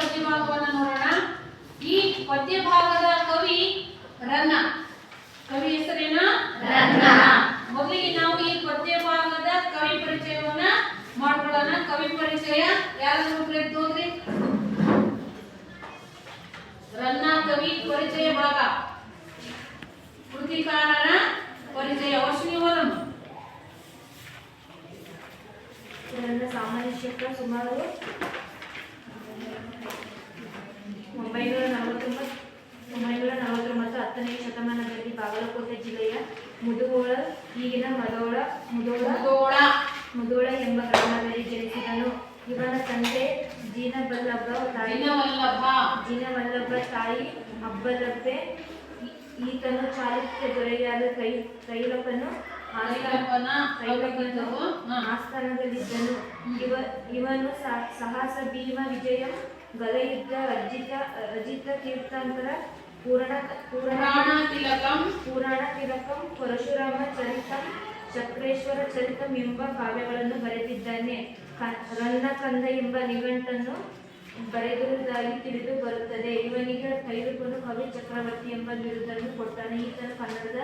ಪದ್ಯ ಭಾಗವನ್ನು ನೋಡೋಣ. ಈ ಪದ್ಯ ಭಾಗದ ಕವಿ ರನ್ನ. ಕವಿ ಹೆಸರೇನು? ರನ್ನ. ಮೊದಲಿಗೆ ನಾವು ಈ ಪದ್ಯ ಭಾಗದ ಕವಿ ಪರಿಚಯವನ್ನ ಮಾಡ್ಕೊಳ್ಳೋಣ. ಕವಿ ಪರಿಚಯ ಯಾರಾದ್ರೂ ಹೋದ್ರಿ? ರನ್ನ ಕವಿ ಪರಿಚಯ ಭಾಗ, ಕೃತಿಕಾರರ ಪರಿಚಯ. ವರ್ಷಿಣಿ ಓದೋಣ. ನನ್ನ ಸಾಮಾನ್ಯ ಶಕ ಸುಮಾರು 949 10ನೇ ಶತಮಾನದಲ್ಲಿ ಬಾಗಲಕೋಟೆ ಜಿಲ್ಲೆಯ ಮುಧೋಳ, ಈಗಿನ ಮುಧೋಳ ಎಂಬ ಗ್ರಾಮದಲ್ಲಿ ಜನಿಸಿದನು. ಇವನ ತಂದೆ ಜಿನವಲ್ಲಭ ತಾಯಿ ಅಬ್ಬಲಬ್ಬೆ. ಈತನು ಚಾಲುಕ್ಯ ದೊರೆಯಾದ ಕೈಲಪ್ಪನು ಆಸ್ಥಾನದಲ್ಲಿದ್ದನು. ಇವನು ಸಾಹಸ ಭೀಮ ವಿಜಯ ಗಲಯುದ್ಧ ಅಜಿತ ತೀರ್ಥಂಕರ ಪುರಾಣ ತಿಲಕಂ ಪರಶುರಾಮ ಚರಿತಂ ಚಕ್ರೇಶ್ವರ ಚರಿತಂ ಎಂಬ ಕಾವ್ಯಗಳನ್ನು ಬರೆದಿದ್ದಾನೆ. ರನ್ನ ಕಂದ ಎಂಬ ನಿಘಂಟನ್ನು ಬರೆದಿರುವುದಾಗಿ ತಿಳಿದು ಬರುತ್ತದೆ. ಇವನಿಗೆ ಕೈಲಪ್ಪನು ಕವಿ ಚಕ್ರವರ್ತಿ ಎಂಬ ಬಿರುದನ್ನು ಕೊಟ್ಟಾನೆ. ಈತನು ಕನ್ನಡದ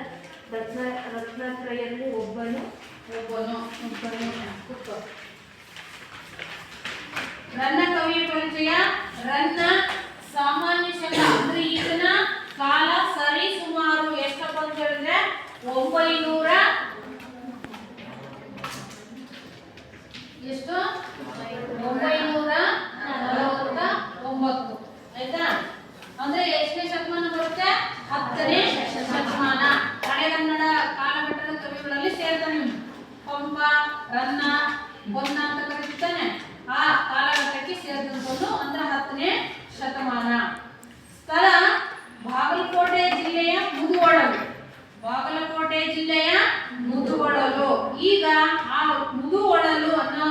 ರತ್ನತ್ರಯಲ್ಲಿ ಒಬ್ಬನು. ರನ್ನ ಕವಿ ಪರಿಚಯ. ರನ್ನ ಸಾಮಾನ್ಯ ಶಕ ಅಂದ್ರೆ ಈತನ ಕಾಲ ಸರಿ ಸುಮಾರು ಎಷ್ಟಪ್ಪ ಅಂತ ಹೇಳಿದ್ರೆ 900 ಎಷ್ಟು 949. ಆಯ್ತಾ? ಅಂದ್ರೆ ಎಷ್ಟನೇ ಶತಮಾನ ಬರುತ್ತೆ? 10ನೇ ಶತಮಾನ. ಹಳೆಗನ್ನಡ ಕಾಲಘಟ್ಟದ ಕವಿಗಳಲ್ಲಿ ಸೇರ್ತಾನೆ. ಪಂಪ, ರನ್ನ, ಬೊನ್ನ ಅಂತ ಕರೀತಾನೆ. ಆ ಕಾಲಘಟ್ಟಕ್ಕೆ ಸೇರಿದಂಥದ್ದು ಅಂದ್ರೆ 10ನೇ ಶತಮಾನ. ಸ್ಥಳ ಬಾಗಲಕೋಟೆ ಜಿಲ್ಲೆಯ ಮುಧೋಳಲು. ಈಗ ಆ ಮುಧೋಳಲು ಅನ್ನೋ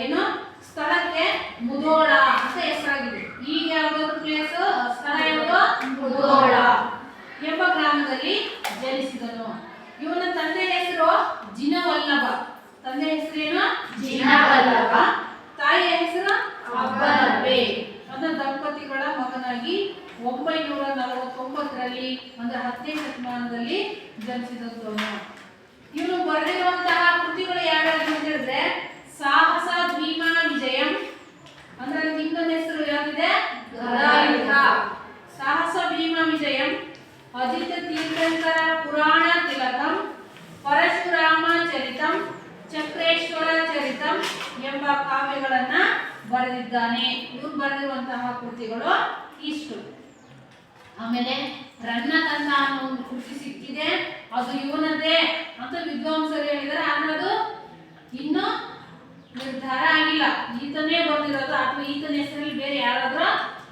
ಏನು ಸ್ಥಳಕ್ಕೆ ಮುಧೋಳ ಅಂತ ಹೆಸರಾಗಿದೆ. ಈಗ ಯಾವ್ದಾದ್ರು ಪ್ಲೇಸ್ ಸ್ಥಳ ಯಾವುದು? ಮುಧೋಳ ಎಂಬ ಗ್ರಾಮದಲ್ಲಿ ಜನಿಸಿದನು. ಇವನ ತಂದೆ ಹೆಸರು ಜಿನವಲ್ಲಭ. ತಂದೆ ಹೆಸರೇನು? ಜಿನವಲ್ಲಭ. ತಾಯಿಯ ಹೆಸರು ಅಬ್ಬಲಬ್ಬೆ. ಅದರ ದಂಪತಿಗಳ ಮಗನಾಗಿ 949ರಲ್ಲಿ ಅಂದ್ರೆ 10ನೇ ಶತಮಾನದಲ್ಲಿ ಜನಿಸಿದವನು. ಇವನು ಬರೆದಿರುವಂತಹ ಕೃತಿಗಳು ಯಾವ್ಯಾವ ಅಂತ ಹೇಳಿದ್ರೆ ಸಾಹಸ ಭೀಮ ವಿಜಯಂ ಅಂದ್ರೆ ಇನ್ನೊಂದು ಹೆಸರು ಯಾವಿದೆ? ಗದಾಯುಧ. ಸಾಹಸ ಭೀಮ ವಿಜಯಂ, ಅಜಿತ ತೀರ್ಥಂಕರ ಪುರಾಣ ತಿಲಕಂ, ಪರಶುರಾಮ ಚರಿತಂ, ಚಕ್ರೇಶ್ವರ ಚರಿತಂ ಎಂಬ ಕಾವ್ಯಗಳನ್ನ ಬರೆದಿದ್ದಾನೆ. ಇವ್ರು ಬರೆದಿರುವಂತಹ ಕೃತಿಗಳು ಇಷ್ಟು. ಆಮೇಲೆ ರನ್ನ ಕಂದ ಅನ್ನೋ ಒಂದು ಕೃತಿ ಸಿಕ್ಕಿದೆ, ಅದು ಇವನದೇ ಅಂತ ವಿದ್ವಾಂಸರು ಹೇಳಿದರೆ. ಆದ್ರೆ ಅದು ಇನ್ನೂ ನಿರ್ಧಾರ ಆಗಿಲ್ಲ. ಈತನೇ ಬರೆದಿರೋದು ಅಥವಾ ಈತನ ಹೆಸರಲ್ಲಿ ಬೇರೆ ಯಾರಾದ್ರೂ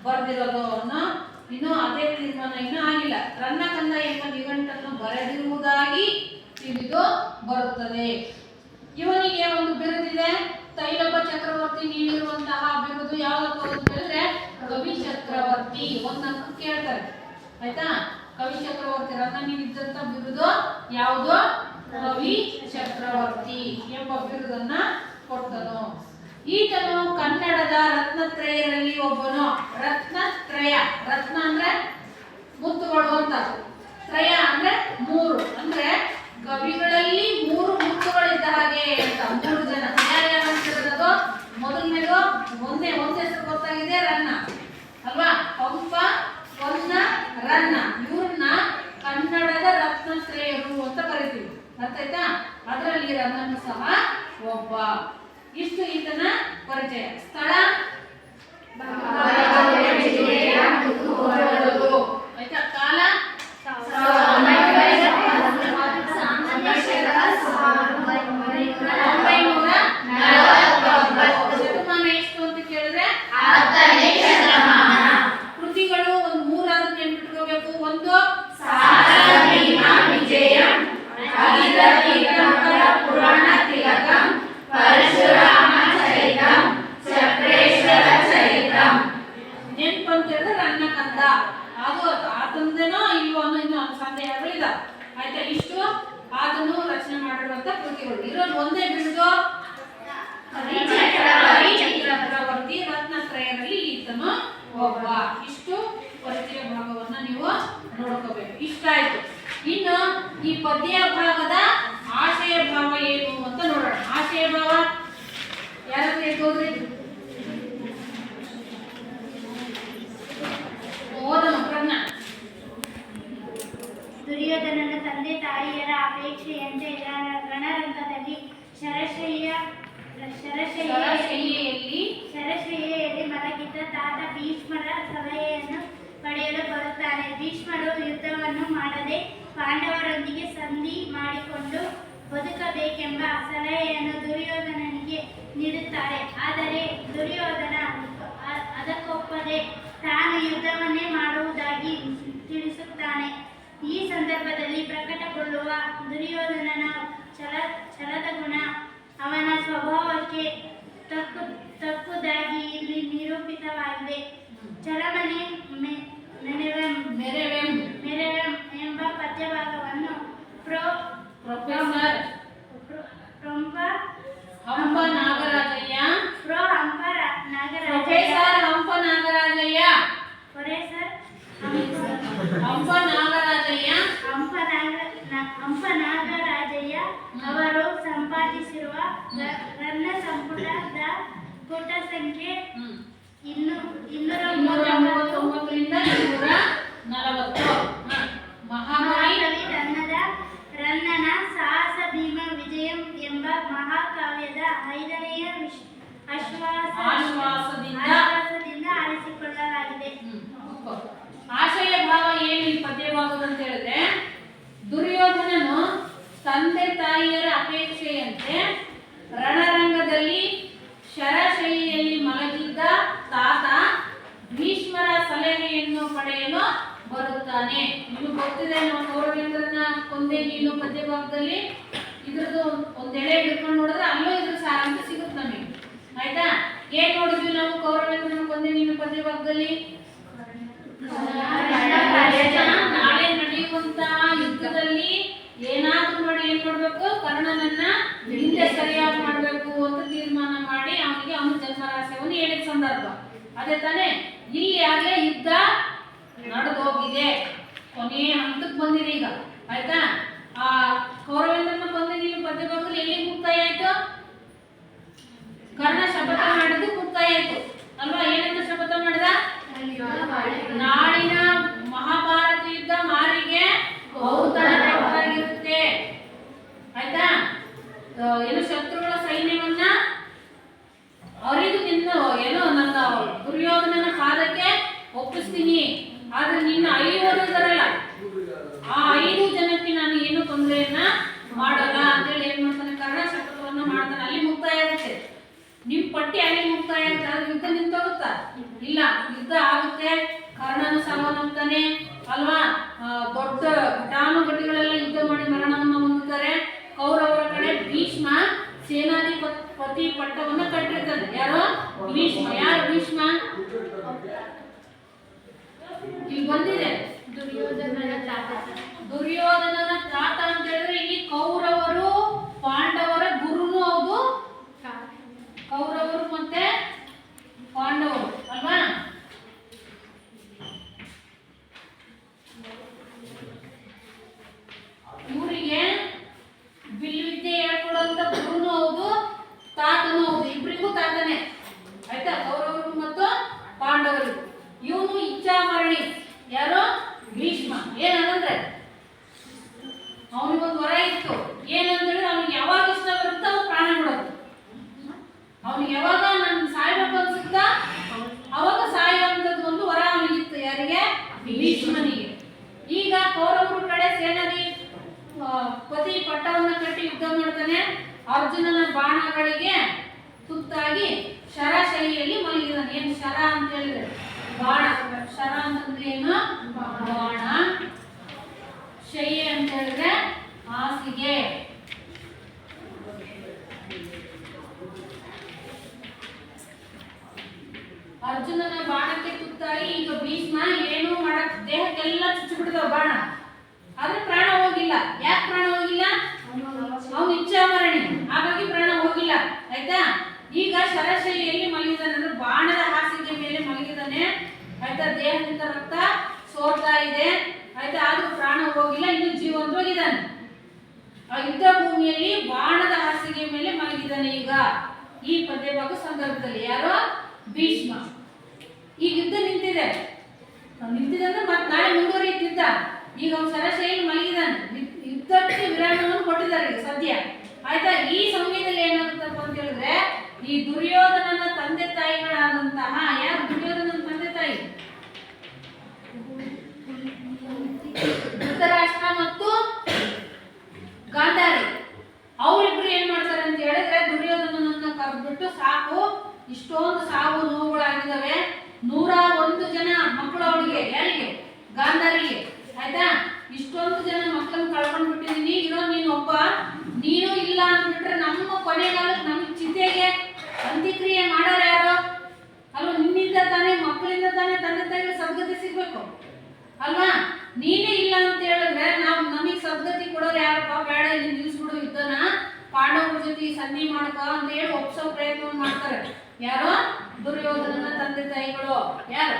ಬರೆದಿರೋದು ಅನ್ನೋ ಇನ್ನೂ ಅದೇ ತೀರ್ಮಾನ ಇನ್ನೂ ಆಗಿಲ್ಲ. ರನ್ನ ಕಂದ ಎಂಬ ನಿಘಂಟನ್ನು ಬರೆದಿರುವುದಾಗಿ ತಿಳಿದು ಬರುತ್ತದೆ. ಇವನಿಗೆ ಒಂದು ಬಿರುದಿದೆ, ತೈಲಪ್ಪ ಚಕ್ರವರ್ತಿ ನೀಡಿರುವಂತಹ ಬಿರುದು ಯಾವ್ದಪ್ಪ ಅಂತ ಹೇಳಿದ್ರೆ ಕವಿ ಚಕ್ರವರ್ತಿ. ಒಂದ್ ಅಂಕ ಕೇಳ್ತಾರೆ. ಆಯ್ತಾ? ಕವಿ ಚಕ್ರವರ್ತಿ. ರನ್ನನಿಗಿದ್ದಂತ ಬಿರುದು ಯಾವುದು? ಕವಿ ಚಕ್ರವರ್ತಿ ಎಂಬ ಬಿರುದನ್ನ ಕೊಟ್ಟನು. ಈತನು ಕನ್ನಡದ ರತ್ನತ್ರಯರಲ್ಲಿ ಒಬ್ಬನು. ರತ್ನತ್ರಯ, ರತ್ನ ಅಂದ್ರೆ ಮುತ್ತುಗಳು ಅಂತ, ತ್ರಯ ಅಂದ್ರೆ 3 ಅಂದ್ರೆ ಕವಿಗಳಲ್ಲಿ 3 ಮುತ್ತುಗಳಿದ್ದ ಹಾಗೆ ಅಂತ. 3 ಜನ ಯಾರ್ಯಾರು? ಮೊದಲನೇದು ಒಂದೇ ಹೆಸರು ಗೊತ್ತಾಗಿದೆ, ರನ್ನ ಅಲ್ವಾ? ಪಂಪ, ಪೊನ್ನ, ರನ್ನ. ಇವ್ರನ್ನ ಕನ್ನಡದ ರತ್ನಶ್ರೇಯರು ಅಂತ ಕರಿತೀವಿ. ಅರ್ಥ ಆಯ್ತಾ? ಅದರಲ್ಲಿ ರನ್ನನು ಸಹ ಒಬ್ಬ. ಇಷ್ಟು ಈತನ ಪರಿಚಯ. ಸ್ಥಳ ಆಯ್ತಾ? ಕಾಲ ಶತಮಾನ ಎಷ್ಟು ಅಂತ ಕೇಳಿದ್ರೆ 10ನೇ ಶತಮಾನ. ಕೃತಿಗಳು ಒಂದು 3 ಆದ್ರೂ ನೆನ್ಪಿಟ್ಕೋಬೇಕು. ಒಂದು ಸಾಹಸ ಭೀಮ ವಿಜಯಂ, ಅಜಿತ ತೀರ್ಥಂಕರ ಪುರಾಣ ತಿಲಕಂ, ಪರಶುರಾಮ ಚರಿತಂ, ಚಕ್ರೇಶ್ವರ ಚರಿತಂ. ಹೋದ್ರಿ ಓದಮ್ಮ ಪ್ರಜ್ಞಾ. ದುರ್ಯೋಧನನ ತಂದೆ ತಾಯಿಯರ ಅಪೇಕ್ಷೆಯಂತೆ ರಣರಂಗದಲ್ಲಿ ಶರಶಯ್ಯೆಯಲ್ಲಿ ಮಲಗಿದ್ದ ತಾತ ಭೀಷ್ಮರ ಸಲಹೆಯನ್ನು ಪಡೆಯಲು ಬರುತ್ತಾನೆ. ಭೀಷ್ಮರು ಯುದ್ಧವನ್ನು ಮಾಡದೆ ಪಾಂಡವರೊಂದಿಗೆ ಸಂಧಿ ಮಾಡಿಕೊಂಡು ಬದುಕಬೇಕೆಂಬ ಸಲಹೆಯನ್ನು ದುರ್ಯೋಧನನಿಗೆ ನೀಡುತ್ತಾರೆ. ಆದರೆ ದುರ್ಯೋಧನ ಅದಕ್ಕೊಪ್ಪದೆ ತಾನು ಯುದ್ಧವನ್ನೇ ಮಾಡುವುದಾಗಿ ತಿಳಿಸುತ್ತಾನೆ. ಈ ಸಂದರ್ಭದಲ್ಲಿ ಪ್ರಕಟಗೊಳ್ಳುವ ದುರ್ಯೋಧನನ ಛಲದ ಗುಣ ಅವನ ಸ್ವಭಾವಕ್ಕೆ ತಕ್ಕುದಾಗಿ ಇಲ್ಲಿ ನಿರೂಪಿತವಾಗಿದೆ. ಚಲಮನೆ ಮೆರೆವೆಂ ಎಂಬ ಪದ್ಯಭಾಗವನ್ನು ಪ್ರೊಫೆಸರ್ ಹಂಪ ನಾಗರಾಜಯ್ಯ ಅವರು ಸಂಪಾದಿಸಿರುವ ರನ್ನ ಸಂಪುಟದ ಪುಟ ಸಂಖ್ಯೆ 239ರಿಂದ 240. ಮಹಾಕವಿ ರನ್ನನ ಸಾಹಸ ಭೀಮ ವಿಜಯಂ ಎಂಬ ಮಹಾಕಾವ್ಯದ 5ನೆಯ ಆಶ್ವಾಸದಿಂದ ಆರಿಸಿಕೊಳ್ಳಲಾಗಿದೆ. ಆಶಯ ಭಾವ ಏನು ಈ ಪದ್ಯಭಾಗದ ಅಂತ ಹೇಳಿದ್ರೆ, ದುರ್ಯೋಧನನು ತಂದೆ ತಾಯಿಯರ ಅಪೇಕ್ಷೆಯಂತೆ ರಣರಂಗದಲ್ಲಿ ಶರಶೈಲಿಯಲ್ಲಿ ಮಲಗಿದ್ದ ತಾತ ಭೀಷ್ಮರ ಸಲಹೆಯನ್ನು ಪಡೆಯಲು ಬರುತ್ತಾನೆ. ನಿಮಗೆ ಗೊತ್ತಿದೆ, ನಾವು ಕೌರವೇಂದ್ರನ ಕೊಂದೆ ನೀನು ಪದ್ಯಭಾಗದಲ್ಲಿ ಇದ್ರದ್ದು ಒಂದೆಳೆ ಹಿಡ್ಕೊಂಡು ನೋಡಿದ್ರೆ ಅಲ್ಲೂ ಇದ್ರ ಸಾರಾಂಶ ಸಿಗುತ್ತೆ ನಮಗೆ. ಆಯ್ತಾ? ಏನ್ ನೋಡಿದ್ವಿ ನಾವು ಕೌರವೇಂದ್ರನ ಕೊಂದೆ ನೀನು ಪದ್ಯಭಾಗದಲ್ಲಿ? ನಾಳೆ ನಡೆಯುವಂತಹ ಯುದ್ಧದಲ್ಲಿ ಏನಾದ್ರೂ ಮಾಡಿ ಏನ್ ಮಾಡ್ಬೇಕು, ಕರ್ಣನನ್ನ ಹಿಂದೆ ಸರಿಯಾಗಿ ಮಾಡ್ಬೇಕು ಅಂತ ತೀರ್ಮಾನ ಮಾಡಿ ಅವನಿಗೆ ಅವನ ಜನ್ಮರಹಸ್ಯವನ್ನು ಹೇಳಿದ ಸಂದರ್ಭ ಅದೇ ತಾನೇ. ಇಲ್ಲಿ ಆಗ್ಲೇ ಯುದ್ಧ ನಡೆದು ಹೋಗಿದೆ, ಕೊನೆಯ ಹಂತಕ್ಕೆ ಬಂದಿದೆ ಈಗ. ಆಯ್ತಾ? ಆ ಕೌರವೇಂದ್ರನ ಕೊಂದೆ ನೀನು ಪದ್ಯಭಾಗದಲ್ಲಿ ಎಲ್ಲಿ ಮುಕ್ತಾಯ ಆಯ್ತು? ಕರ್ಣ ಶಪಥ ಮಾಡಿದ್ದು ಮುಕ್ತಾಯ ಆಯ್ತು ಅಲ್ವಾ? ಏನಂತ ಶಪಥ ಮಾಡಿದ? ನಾಳಿನ ಮಹಾಭಾರತ ಯುದ್ಧ ಮಾರಿಗೆ ಬಹುತರವಾಗಿರುತ್ತೆ. ಆಯ್ತಾ? ಏನು ಶತ್ರುಗಳ ಸೈನ್ಯವನ್ನ ಅವರಿಗೂ ನಿನ್ನ ಏನೋ ನನ್ನ ದುರ್ಯೋಧನನ ಪಾದಕ್ಕೆ ಒಪ್ಪಿಸ್ತೀನಿ, ಆದ್ರೆ ನಿನ್ನ 5 ಇದಾರಲ್ಲ, ಆ 5 ಜನಕ್ಕೆ ನಾನು ಏನು ತೊಂದರೆಯನ್ನ ಮಾಡಲ್ಲ ಅಂತೇಳಿ ಏನ್ ಮಾಡ್ತಾನೆ, ಕರ್ಣ ಶಪಥವನ್ನ ಮಾಡ್ತಾನೆ. ಅಲ್ಲಿ ಮುಕ್ತಾಯ ಆಗುತ್ತೆ. ನಿಮ್ ಪಟ್ಟಿ ಅಲ್ಲಿ ಮುಕ್ತಾಯ ಆಗುತ್ತೆ. ಆದ್ರೆ ಯುದ್ಧ ನಿಂತೋಗುತ್ತಾ? ಇಲ್ಲ, ಯುದ್ಧ ಆಗುತ್ತೆ. ಕರ್ಣನ ಸಾವನ್ನಪ್ತಾನೆ ಅಲ್ವಾ? ದೊಡ್ಡ ಘಟಾನುಘಟಿಗಳೆಲ್ಲ ಯುದ್ಧ ಮಾಡಿ ಮರಣವನ್ನು ಹೊಂದುತ್ತಾರೆ. ಕೌರವರ ಕಡೆ ಭೀಷ್ಮ ಸೇನಾಧಿಪತಿ ಪಟ್ಟವನ್ನು ಕಟ್ಟಿರ್ತಾನೆ. ಯಾರು? ಭೀಷ್ಮ. ಯಾರು ಭೀಷ್ಮ? ಇಲ್ಲಿ ಬಂದಿದೆ ದುರ್ಯೋಧನನ ತಾತ ಅಂತ ಹೇಳಿದ್ರೆ ಇಲ್ಲಿ ಕೌರವರು ಪಾಂಡವರ ಗುರುನು ಹೌದು, ಕೌರವರು ಮತ್ತೆ ಪಾಂಡವರು ಅಲ್ವಾ? ಇವರಿಗೆ ಬಿಲ್ವಿದ್ಯೆ ಹೇಳ್ಕೊಡುವಂತ ಗುರುನು ಹೌದು, ತಾತನು ಹೌದು. ಇಬ್ಬರಿಗೂ ತಾತನೇ. ಆಯ್ತಾ? ಕೌರವರಿಗೂ ಮತ್ತು ಪಾಂಡವರಿಗೂ. ಇವನು ಇಚ್ಛಾಮರಣಿ. ಯಾರು? ಭೀಷ್ಮ. ಏನಂದ್ರೆ ಅವನಿಗೊಂದು ವರ ಇತ್ತು. ಏನಂದ್ರೆ ಅವನಿಗೆ ಯಾವಾಗ ಇಷ್ಟ ಬರುತ್ತೋ ಅವ್ನು ಪ್ರಾಣ ಬಿಡೋದು. ಅವನಿಗೆ ಯಾವಾಗ ನನ್ ಸಾಯ್ಬೇಕು ಅನ್ಸುತ್ತ ಅವಾಗ ಸಾಯುವಂತದ್ದು ಒಂದು ವರ ಅವನಿಗಿತ್ತು. ಯಾರಿಗೆ? ಭೀಷ್ಮನಿಗೆ. ಈಗ ಕೌರವರ ಕಡೆ ಸೇನಾಧಿಪತಿ ಪಟ್ಟವನ್ನ ಕಟ್ಟಿ ಯುದ್ಧ ಮಾಡ್ತಾನೆ. ಅರ್ಜುನನ ಬಾಣಗಳಿಗೆ ತುತ್ತಾಗಿ ಶರಶೈಲಿಯಲ್ಲಿ ಮಲಗಿದಾನೆ. ಏನು ಶರ ಅಂತ ಹೇಳಿದ್ರೆ ಬಾಣ. ಶರ ಅಂತಂದ್ರೆ ಏನು? ಬಾಣ. ಶಯ್ಯ ಅಂತ ಹೇಳಿದ್ರೆ ಹಾಸಿಗೆ. ಅರ್ಜುನನ ಬಾಣಕ್ಕೆ ತುತ್ತಾಗಿ ಈಗ ಭೀಷ್ಮ ಏನು ಮಾಡಕ್ ದೇಹಕ್ಕೆಲ್ಲ ಚುಚ್ಚಿಬಿಡ್ತಾವ ಬಾಣ, ಆದ್ರೆ ಪ್ರಾಣ ಹೋಗಿಲ್ಲ. ಯಾಕೆ ಪ್ರಾಣ ಹೋಗಿಲ್ಲ? ಅವನು ಇಚ್ಛಾಮರಣಿ, ಹಾಗಾಗಿ ಪ್ರಾಣ ಹೋಗಿಲ್ಲ. ಆಯ್ತಾ? ಈಗ ಶರಶೈಲಿಯಲ್ಲಿ ಮಲಗಿದಾನೆ ಅಂದ್ರೆ ಬಾಣದ ಹಾಸಿಗೆ ಮೇಲೆ ಮಲಗಿದಾನೆ. ಆಯ್ತಾ? ದೇಹದಿಂದ ರಕ್ತ ಸೋರ್ತಾ ಇದೆ. ಆಯ್ತಾ? ಆದ್ರೂ ಪ್ರಾಣ ಹೋಗಿಲ್ಲ, ಇನ್ನು ಜೀವಂತವಾಗಿದ್ದಾನೆ. ಆ ಯುದ್ಧ ಭೂಮಿಯಲ್ಲಿ ಬಾಣದ ಹಾಸಿಗೆ ಮೇಲೆ ಮಲಗಿದ್ದಾನೆ. ಈಗ ಈ ಪದ್ಯಭಾಗ ಸಂದರ್ಭದಲ್ಲಿ. ಯಾರು? ಭೀಷ್ಮ. ಈಗ ಯುದ್ಧ ನಿಂತಿದೆ ಅಂದ್ರೆ ಮತ್ತೆ ನಾಳೆ ಮುಂದುವರಿಯುತ್ತಿದ್ದ. ಈಗ ಅವ್ನು ಸರಸೆಯಲ್ಲಿ ಮಲಗಿದಾನೆ, ಯುದ್ಧಕ್ಕೆ ವಿರಾಮವನ್ನು ಕೊಟ್ಟಿದ್ದಾರೆ ಈಗ ಸದ್ಯ. ಆಯ್ತಾ? ಈ ಸಮಯದಲ್ಲಿ ಏನಾಗುತ್ತಪ್ಪ ಅಂತ ಹೇಳಿದ್ರೆ, ಈ ದುರ್ಯೋಧನನ ತಂದೆ ತಾಯಿಗಳಾದಂತಹ, ಯಾರು ದುರ್ಯೋಧನನ ತಂದೆ ತಾಯಿ? ಧೃತರಾಷ್ಟ್ರ ಮತ್ತು ಗಾಂಧಾರಿ. ಅವರಿಬ್ರು ಏನ್ ಮಾಡ್ತಾರೆ ಅಂತ ಹೇಳಿದ್ರೆ, ದುರ್ಯೋಧನನನ್ನ ಕರೆದ್ಬಿಟ್ಟು, ಸಾಕು ಇಷ್ಟೊಂದು ಸಾವು ನೋವುಗಳಾಗಿದ್ದಾವೆ, 101 ಜನ ಮಕ್ಕಳು ಅವಳಿಗೆ, ಯಾರಿಗೆ? ಗಾಂಧಾರಿಗೆ. ಆಯ್ತಾ? ಇಷ್ಟೊಂದು ಜನ ಮಕ್ಕಳನ್ನ ಕಳ್ಕೊಂಡ್ ಬಿಟ್ಟಿದೀನಿ, ಇರೋ ನೀನು ಒಬ್ಬ, ನೀನು ಇಲ್ಲ ಅಂದ್ಬಿಟ್ರೆ ನಮ್ಮ ಕೊನೆಗಾಲಕ್ಕೆ ನಮ್ಗೆ ಚಿತೆಗೆ ಅಂತ್ಯಕ್ರಿಯೆ ಮಾಡೋರು ಯಾರು? ಅಲ್ವಾ? ನಿನ್ನಿಂದ ತಾನೇ, ಮಕ್ಕಳಿಂದ ತಾನೇ ತಂದೆ ತಾಯಿಗೆ ಸದ್ಗತಿ ಸಿಗ್ಬೇಕು ಅಲ್ವಾ? ನೀನೇ ಇಲ್ಲ ಅಂತ ಹೇಳಿದ್ರೆ ನಮಗೆ ಸದ್ಗತಿ ಕೊಡೋರು ಯಾರಪ್ಪ? ಬೇಡ, ಇಲ್ಲಿ ನಿಲ್ಲಿಸ್ಬಿಡು ಯುದ್ಧನ, ಪಾಂಡವರ ಜೊತೆ ಸಂಧಿ ಮಾಡ್ಕೊ ಅಂತ ಹೇಳಿ ಒಪ್ಸೋ ಪ್ರಯತ್ನ ಮಾಡ್ತಾರೆ. ಯಾರು? ದುರ್ಯೋಧನನ ತಂದೆ ತಾಯಿಗಳು. ಯಾರು?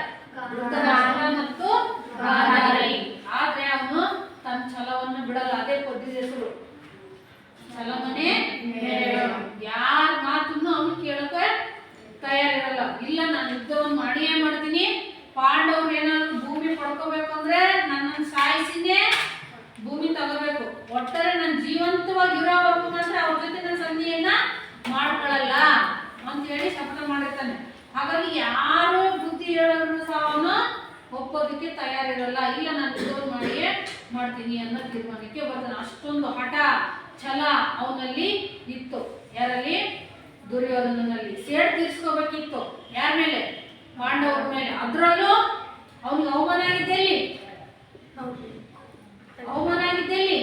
ಧೃತರಾಷ್ಟ್ರ ಮತ್ತು ಗಾಂಧಾರಿ. ಆದ್ರೆ ಅವನು ತನ್ನ ಛಲವನ್ನು ಬಿಡಲ್ಲ. ಅದೇ ಪದ್ಯದ ಹೆಸರು, ಛಲಮನೆ ಮೆರೆಯೋನು. ಯಾರ ಮಾತನ್ನು ಅವನು ಕೇಳಕ್ಕೆ ತಯಾರಿರಲ್ಲ. ಇಲ್ಲ, ನಾನು ಯುದ್ಧವನ್ನು ಮಾಡಿಯೇ ಮಾಡ್ತೀನಿ, ಪಾಂಡವ್ರು ಏನಾದ್ರು ಭೂಮಿ ಪಡ್ಕೋಬೇಕು ಅಂದ್ರೆ ನನ್ನನ್ನು ಸಾಯಿಸಿನೇ ಭೂಮಿ ತಗೋಬೇಕು, ಒಟ್ಟಾರೆ ನಾನು ಜೀವಂತವಾಗಿರೋವರೆಗೂ ಮಾತ್ರ ಅವ್ರ ಜೊತೆ ನನ್ನ ಸಂಧಿಯನ್ನ ಮಾಡ್ಕೊಳ್ಳಲ್ಲ ಅಂತ ಹೇಳಿ ಶಪಥ ಮಾಡಿರ್ತಾನೆ. ಹಾಗಾಗಿ ಯಾರು ಬುದ್ಧಿ ಹೇಳಿದ್ರು ಸಹ ಅವನು ಒಪ್ಪೋದಕ್ಕೆ ತಯಾರಿರಲ್ಲ. ಇಲ್ಲ, ನಾನು ಯುದ್ಧವನ್ನು ಮಾಡಿಯೇ ಮಾಡ್ತೀನಿ ಅನ್ನೋ ತೀರ್ಮಾನಕ್ಕೆ ಬರ್ತಾನೆ. ಅಷ್ಟೊಂದು ಹಠ ಛಲ ಅವನಲ್ಲಿ ಇತ್ತು. ಯಾರಲ್ಲಿ? ದುರ್ಯೋಧನನಲ್ಲಿ. ಸೇಡ್ ತೀರ್ಸ್ಕೋಬೇಕಿತ್ತು. ಯಾರ ಮೇಲೆ? ಪಾಂಡವರ ಮೇಲೆ. ಅದರಲ್ಲೂ ಅವನಿಗೆ ಅವಮಾನ ಆಗಿದ್ದೆಲ್ಲಿ? ಅವಮಾನ ಆಗಿದ್ದೆಲ್ಲಿ?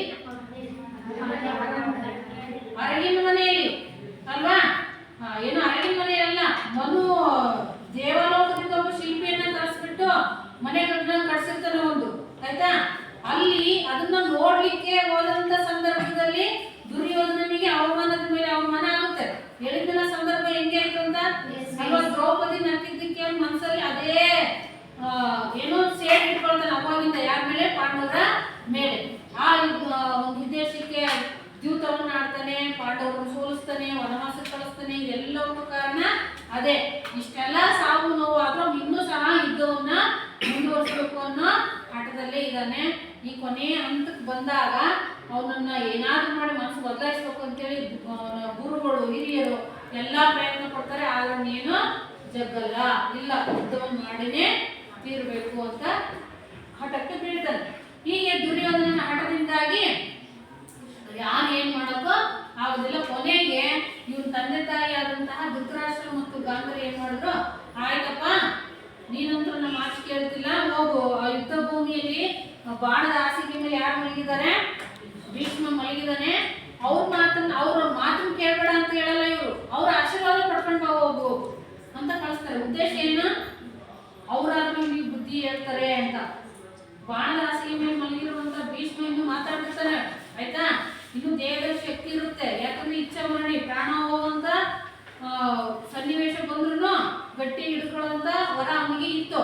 ಅರಗಿನ ಮನೆಯಲ್ಲಿ ಅಲ್ವಾ? ಏನು ಅರಗಿನ ಮನೆಯಲ್ಲ, ಮನು ದೇವಲೋಕದಿಂದ ಒಬ್ಬ ಶಿಲ್ಪಿಯನ್ನ ಕರೆಸ್ಬಿಟ್ಟು ಮನೆಗಳನ್ನ ಕಟ್ಸಿರ್ತಾನೆ ಒಂದು. ಆಯ್ತಾ? ಅಲ್ಲಿ ಅದನ್ನ ನೋಡ್ಲಿಕ್ಕೆ ಹೋದಂತ ಸಂದರ್ಭದಲ್ಲಿ ದುರ್ಯೋಧನನಿಗೆ ಅವಮಾನದ ಮೇಲೆ ಅವಮಾನ ಆಗುತ್ತೆ. ಹೇಳಿದ ಸಂದರ್ಭ ಹೆಂಗೆ ಆಯ್ತು ಅಂತ ಅಲ್ವಾ? ದ್ರೌಪದಿ ನಕ್ಕಿದ್ದಕ್ಕೆ ಅವ್ನ ಮನಸ್ಸಲ್ಲಿ ಅದೇ ಏನೋ ಸೇಡ್ ಇಟ್ಕೊಳ್ತಾನೆ ಅವಾಗಿಂದ. ಯಾರ ಮೇಲೆ? ಪಾಂಡವರ ಮೇಲೆ. ಆ ಒಂದು ಉದ್ದೇಶಕ್ಕೆ ದ್ಯೂತವನ್ನು ಆಡ್ತಾನೆ, ಪಾಂಡವರನ್ನು ಸೋಲಿಸ್ತಾನೆ, ವನವಾಸಕ್ಕೆ ಕಳಿಸ್ತಾನೆ. ಇದೆಲ್ಲವೂ ಕಾರಣ ಅದೇ. ಇಷ್ಟೆಲ್ಲ ಸಾವು ನೋವು ಆದ್ರೂ ಇನ್ನೂ ಸಹ ಯುದ್ಧವನ್ನ ಮುಂದುವರಿಸಬೇಕು ಅನ್ನೋ ಆಟದಲ್ಲೇ ಇದ್ದಾನೆ. ಈ ಕೊನೆಯ ಹಂತಕ್ಕೆ ಬಂದಾಗ ಅವನನ್ನ ಏನಾದ್ರೂ ಮಾಡಿ ಮನಸ್ಸು ಬದಲಾಯಿಸ್ಬೇಕು ಅಂತೇಳಿ ಗುರುಗಳು, ಹಿರಿಯರು ಎಲ್ಲಾ ಪ್ರಯತ್ನ ಪಡ್ತಾರೆ. ಆದ್ರೆ ನೀನು ಜಗ್ಗಲ್ಲ, ಇಲ್ಲ ಯುದ್ಧವನ್ನು ಮಾಡಿನೇ ತೀರ್ಬೇಕು ಅಂತ ಹಠಕ್ಕೆ ಬೀಳ್ತಾನೆ. ಹೀಗೆ ದುರ್ಯೋಧನನ ಹಠದಿಂದಾಗಿ ಯಾರು ಏನ್ ಮಾಡಕ್ಕೋ ಆಗೋದಿಲ್ಲ. ಕೊನೆಗೆ ಇವನ್ ತಂದೆ ತಾಯಿ ಆದಂತಹ ಧೃತರಾಷ್ಟ್ರ ಮತ್ತು ಗಾಂಧಾರಿ ಏನ್ ಮಾಡಿದ್ರು, ಆಯ್ತಪ್ಪ ನೀನಂತೂ ನಮ್ಮ ಮಾತು ಕೇಳ್ತಿಲ್ಲ, ಹೋಗು ಆ ಯುದ್ಧ ಭೂಮಿಯಲ್ಲಿ ಬಾಣದ ಹಾಸಿಗೆ ಮೇಲೆ ಯಾರು ಮಲಗಿದ್ದಾರೆ? ಭೀಷ್ಮ ಮಲಗಿದಾನೆ. ಅವ್ರ ಮಾತನ್ನ ಕೇಳಬೇಡ ಅಂತ ಹೇಳಲ್ಲ ಇವರು, ಅವ್ರ ಆಶೀರ್ವಾದ ಪಡ್ಕೊಂಡು ಹೋಗು ಅಂತ ಕಳಿಸ್ತಾರೆ. ಉದ್ದೇಶ ಏನು? ಅವರಾದ್ರೂ ನೀವು ಬುದ್ಧಿ ಹೇಳ್ತಾರೆ ಅಂತ. ಬಾಣದ ಹಾಸಿಗೆ ಮೇಲೆ ಮಲಗಿರುವಂತ ಭೀಷ್ಮ ಇನ್ನು ಮಾತಾಡ್ತಿರ್ತಾನೆ. ಆಯ್ತಾ? ಇನ್ನು ದೇಹದಲ್ಲಿ ಶಕ್ತಿ ಇರುತ್ತೆ. ಯಾಕಂದ್ರೆ ಇಚ್ಛೆ ಮರಣಿ, ಪ್ರಾಣ ಹೋಗುವಂತ ಸನ್ನಿವೇಶ ಬಂದ್ರು ಗಟ್ಟಿ ಹಿಡ್ಕೊಳ್ಳುವಂತ ವರ ಅವನಿಗೆ ಇತ್ತು.